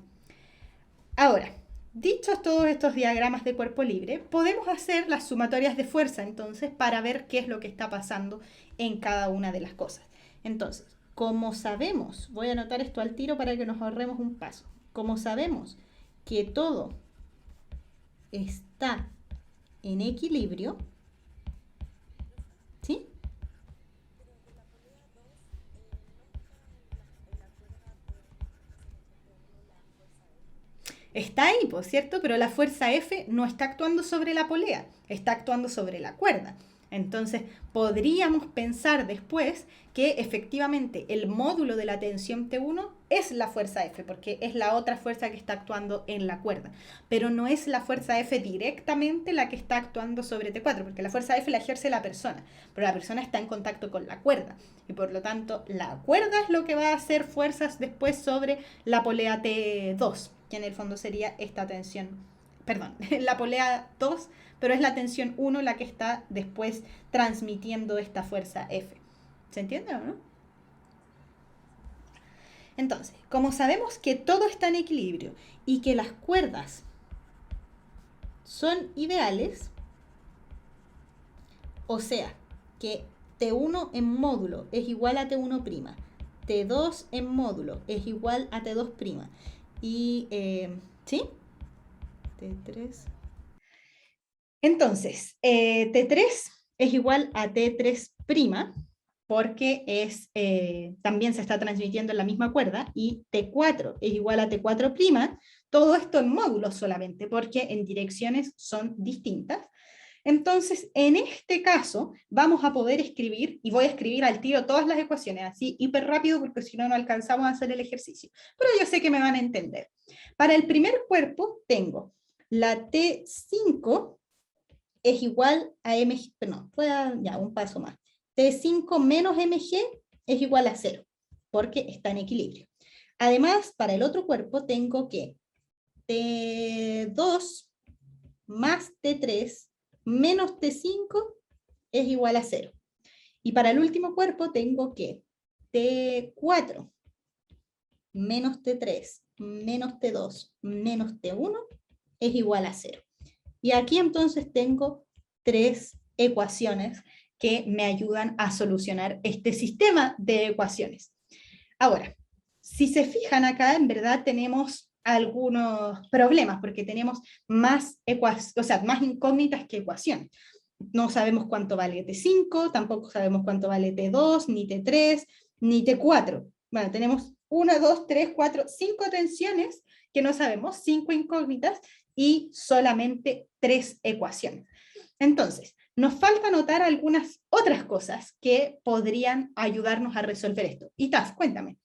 Ahora, dichos todos estos diagramas de cuerpo libre, podemos hacer las sumatorias de fuerza entonces para ver qué es lo que está pasando en cada una de las cosas. Entonces, como sabemos, voy a anotar esto al tiro para que nos ahorremos un paso. Como sabemos que todo está en equilibrio, ¿sí? Está ahí, por cierto, pero la fuerza F no está actuando sobre la polea, está actuando sobre la cuerda. Entonces, podríamos pensar después que efectivamente el módulo de la tensión T1 es la fuerza F, porque es la otra fuerza que está actuando en la cuerda. Pero no es la fuerza F directamente la que está actuando sobre T4, porque la fuerza F la ejerce la persona, pero la persona está en contacto con la cuerda. Y por lo tanto, la cuerda es lo que va a hacer fuerzas después sobre la polea T2, que en el fondo sería esta tensión, perdón, la polea 2, pero es la tensión 1 la que está después transmitiendo esta fuerza F. ¿Se entiende o no? Entonces, como sabemos que todo está en equilibrio y que las cuerdas son ideales, o sea, que T1 en módulo es igual a T1', T2 en módulo es igual a T2', y, ¿sí? T3. Entonces, T3 es igual a T3', porque también se está transmitiendo en la misma cuerda, y T4 es igual a T4', todo esto en módulos solamente, porque en direcciones son distintas. Entonces, en este caso, vamos a poder escribir, y voy a escribir al tiro todas las ecuaciones, así hiper rápido, porque si no, no alcanzamos a hacer el ejercicio. Pero yo sé que me van a entender. Para el primer cuerpo, tengo la T5 es igual a mg, no, ya un paso más. T5 menos mg es igual a 0, porque está en equilibrio. Además, para el otro cuerpo, tengo que T2 más T3 menos T5 es igual a 0. Y para el último cuerpo tengo que T4 menos T3 menos T2 menos T1 es igual a 0. Y aquí entonces tengo 3 ecuaciones que me ayudan a solucionar este sistema de ecuaciones. Ahora, si se fijan acá, en verdad tenemos algunos problemas, porque tenemos más incógnitas que ecuaciones. No sabemos cuánto vale T5, tampoco sabemos cuánto vale T2, ni T3, ni T4. Bueno, tenemos 1, 2, 3, 4, 5 tensiones que no sabemos, 5 incógnitas y solamente 3 ecuaciones. Entonces, nos falta anotar algunas otras cosas que podrían ayudarnos a resolver esto. Y Taf, cuéntame.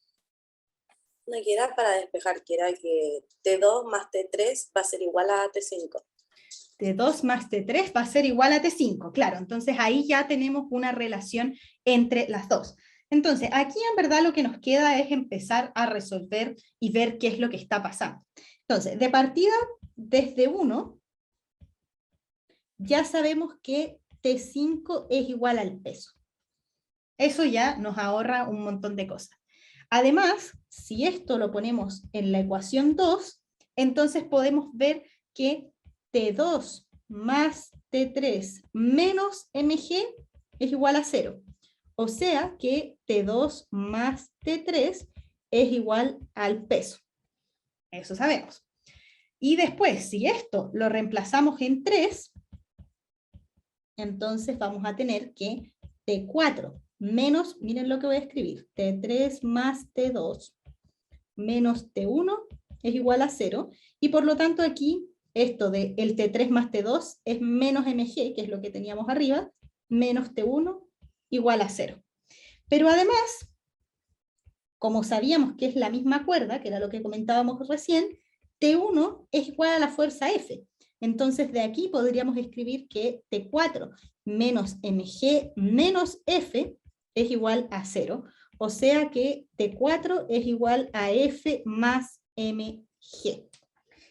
No, que era para despejar, que era que T2 más T3 va a ser igual a T5. T2 más T3 va a ser igual a T5, claro. Entonces ahí ya tenemos una relación entre las dos. Entonces, aquí en verdad lo que nos queda es empezar a resolver y ver qué es lo que está pasando. Entonces, de partida, desde 1, ya sabemos que T5 es igual al peso. Eso ya nos ahorra un montón de cosas. Además, si esto lo ponemos en la ecuación 2, entonces podemos ver que T2 más T3 menos mg es igual a 0. O sea que T2 más T3 es igual al peso. Eso sabemos. Y después, si esto lo reemplazamos en 3, entonces vamos a tener que T4 menos, miren lo que voy a escribir, T3 más T2 menos T1 es igual a 0, y por lo tanto aquí esto de el T3 más T2 es menos mg, que es lo que teníamos arriba, menos T1 igual a 0. Pero además, como sabíamos que es la misma cuerda, que era lo que comentábamos recién, T1 es igual a la fuerza F. Entonces de aquí podríamos escribir que T4 menos mg menos F es igual a 0. O sea que T4 es igual a F más mg.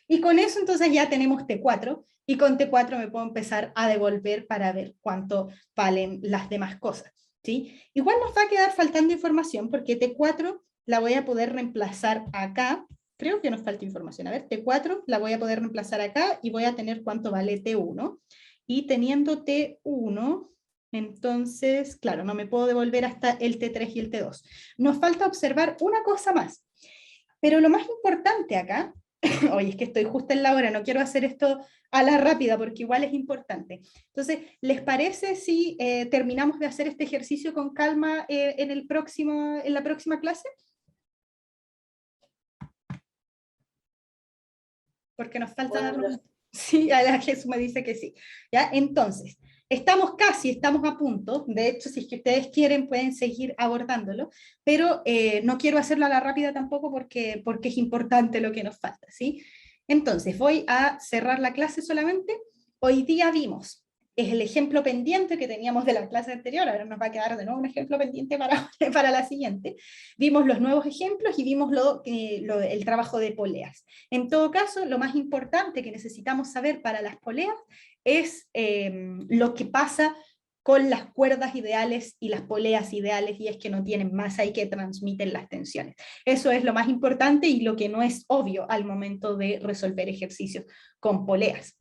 Y con eso entonces ya tenemos T4, y con T4 me puedo empezar a devolver para ver cuánto valen las demás cosas, ¿sí? Igual nos va a quedar faltando información, porque T4 la voy a poder reemplazar acá. Creo que nos falta información. A ver, T4 la voy a poder reemplazar acá, y voy a tener cuánto vale T1. Y teniendo T1, entonces, claro, no me puedo devolver hasta el T3 y el T2. Nos falta observar una cosa más. Pero lo más importante acá, oye, es que estoy justo en la hora, no quiero hacer esto a la rápida porque igual es importante. Entonces, ¿les parece si terminamos de hacer este ejercicio con calma en la próxima clase? Porque nos falta... Bueno, Sí, a la Jesús me dice que sí. ¿Ya? Entonces, estamos a punto. De hecho, si es que ustedes quieren, pueden seguir abordándolo, pero no quiero hacerlo a la rápida tampoco porque es importante lo que nos falta, ¿sí? Entonces, voy a cerrar la clase solamente. Hoy día vimos, es el ejemplo pendiente que teníamos de la clase anterior, ahora nos va a quedar de nuevo un ejemplo pendiente para la siguiente. Vimos los nuevos ejemplos y vimos el trabajo de poleas. En todo caso, lo más importante que necesitamos saber para las poleas es lo que pasa con las cuerdas ideales y las poleas ideales, y es que no tienen masa y que transmiten las tensiones. Eso es lo más importante y lo que no es obvio al momento de resolver ejercicios con poleas.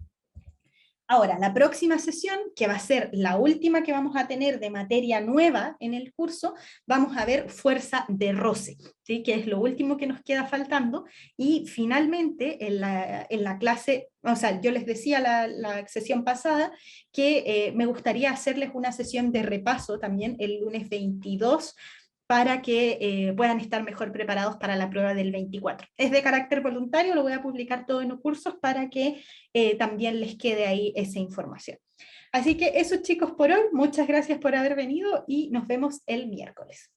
Ahora, la próxima sesión, que va a ser la última que vamos a tener de materia nueva en el curso, vamos a ver fuerza de roce, ¿sí? Que es lo último que nos queda faltando, y finalmente en la clase, o sea, yo les decía la sesión pasada que me gustaría hacerles una sesión de repaso también el lunes 22, para que puedan estar mejor preparados para la prueba del 24. Es de carácter voluntario, lo voy a publicar todo en los cursos para que también les quede ahí esa información. Así que eso, chicos, por hoy. Muchas gracias por haber venido y nos vemos el miércoles.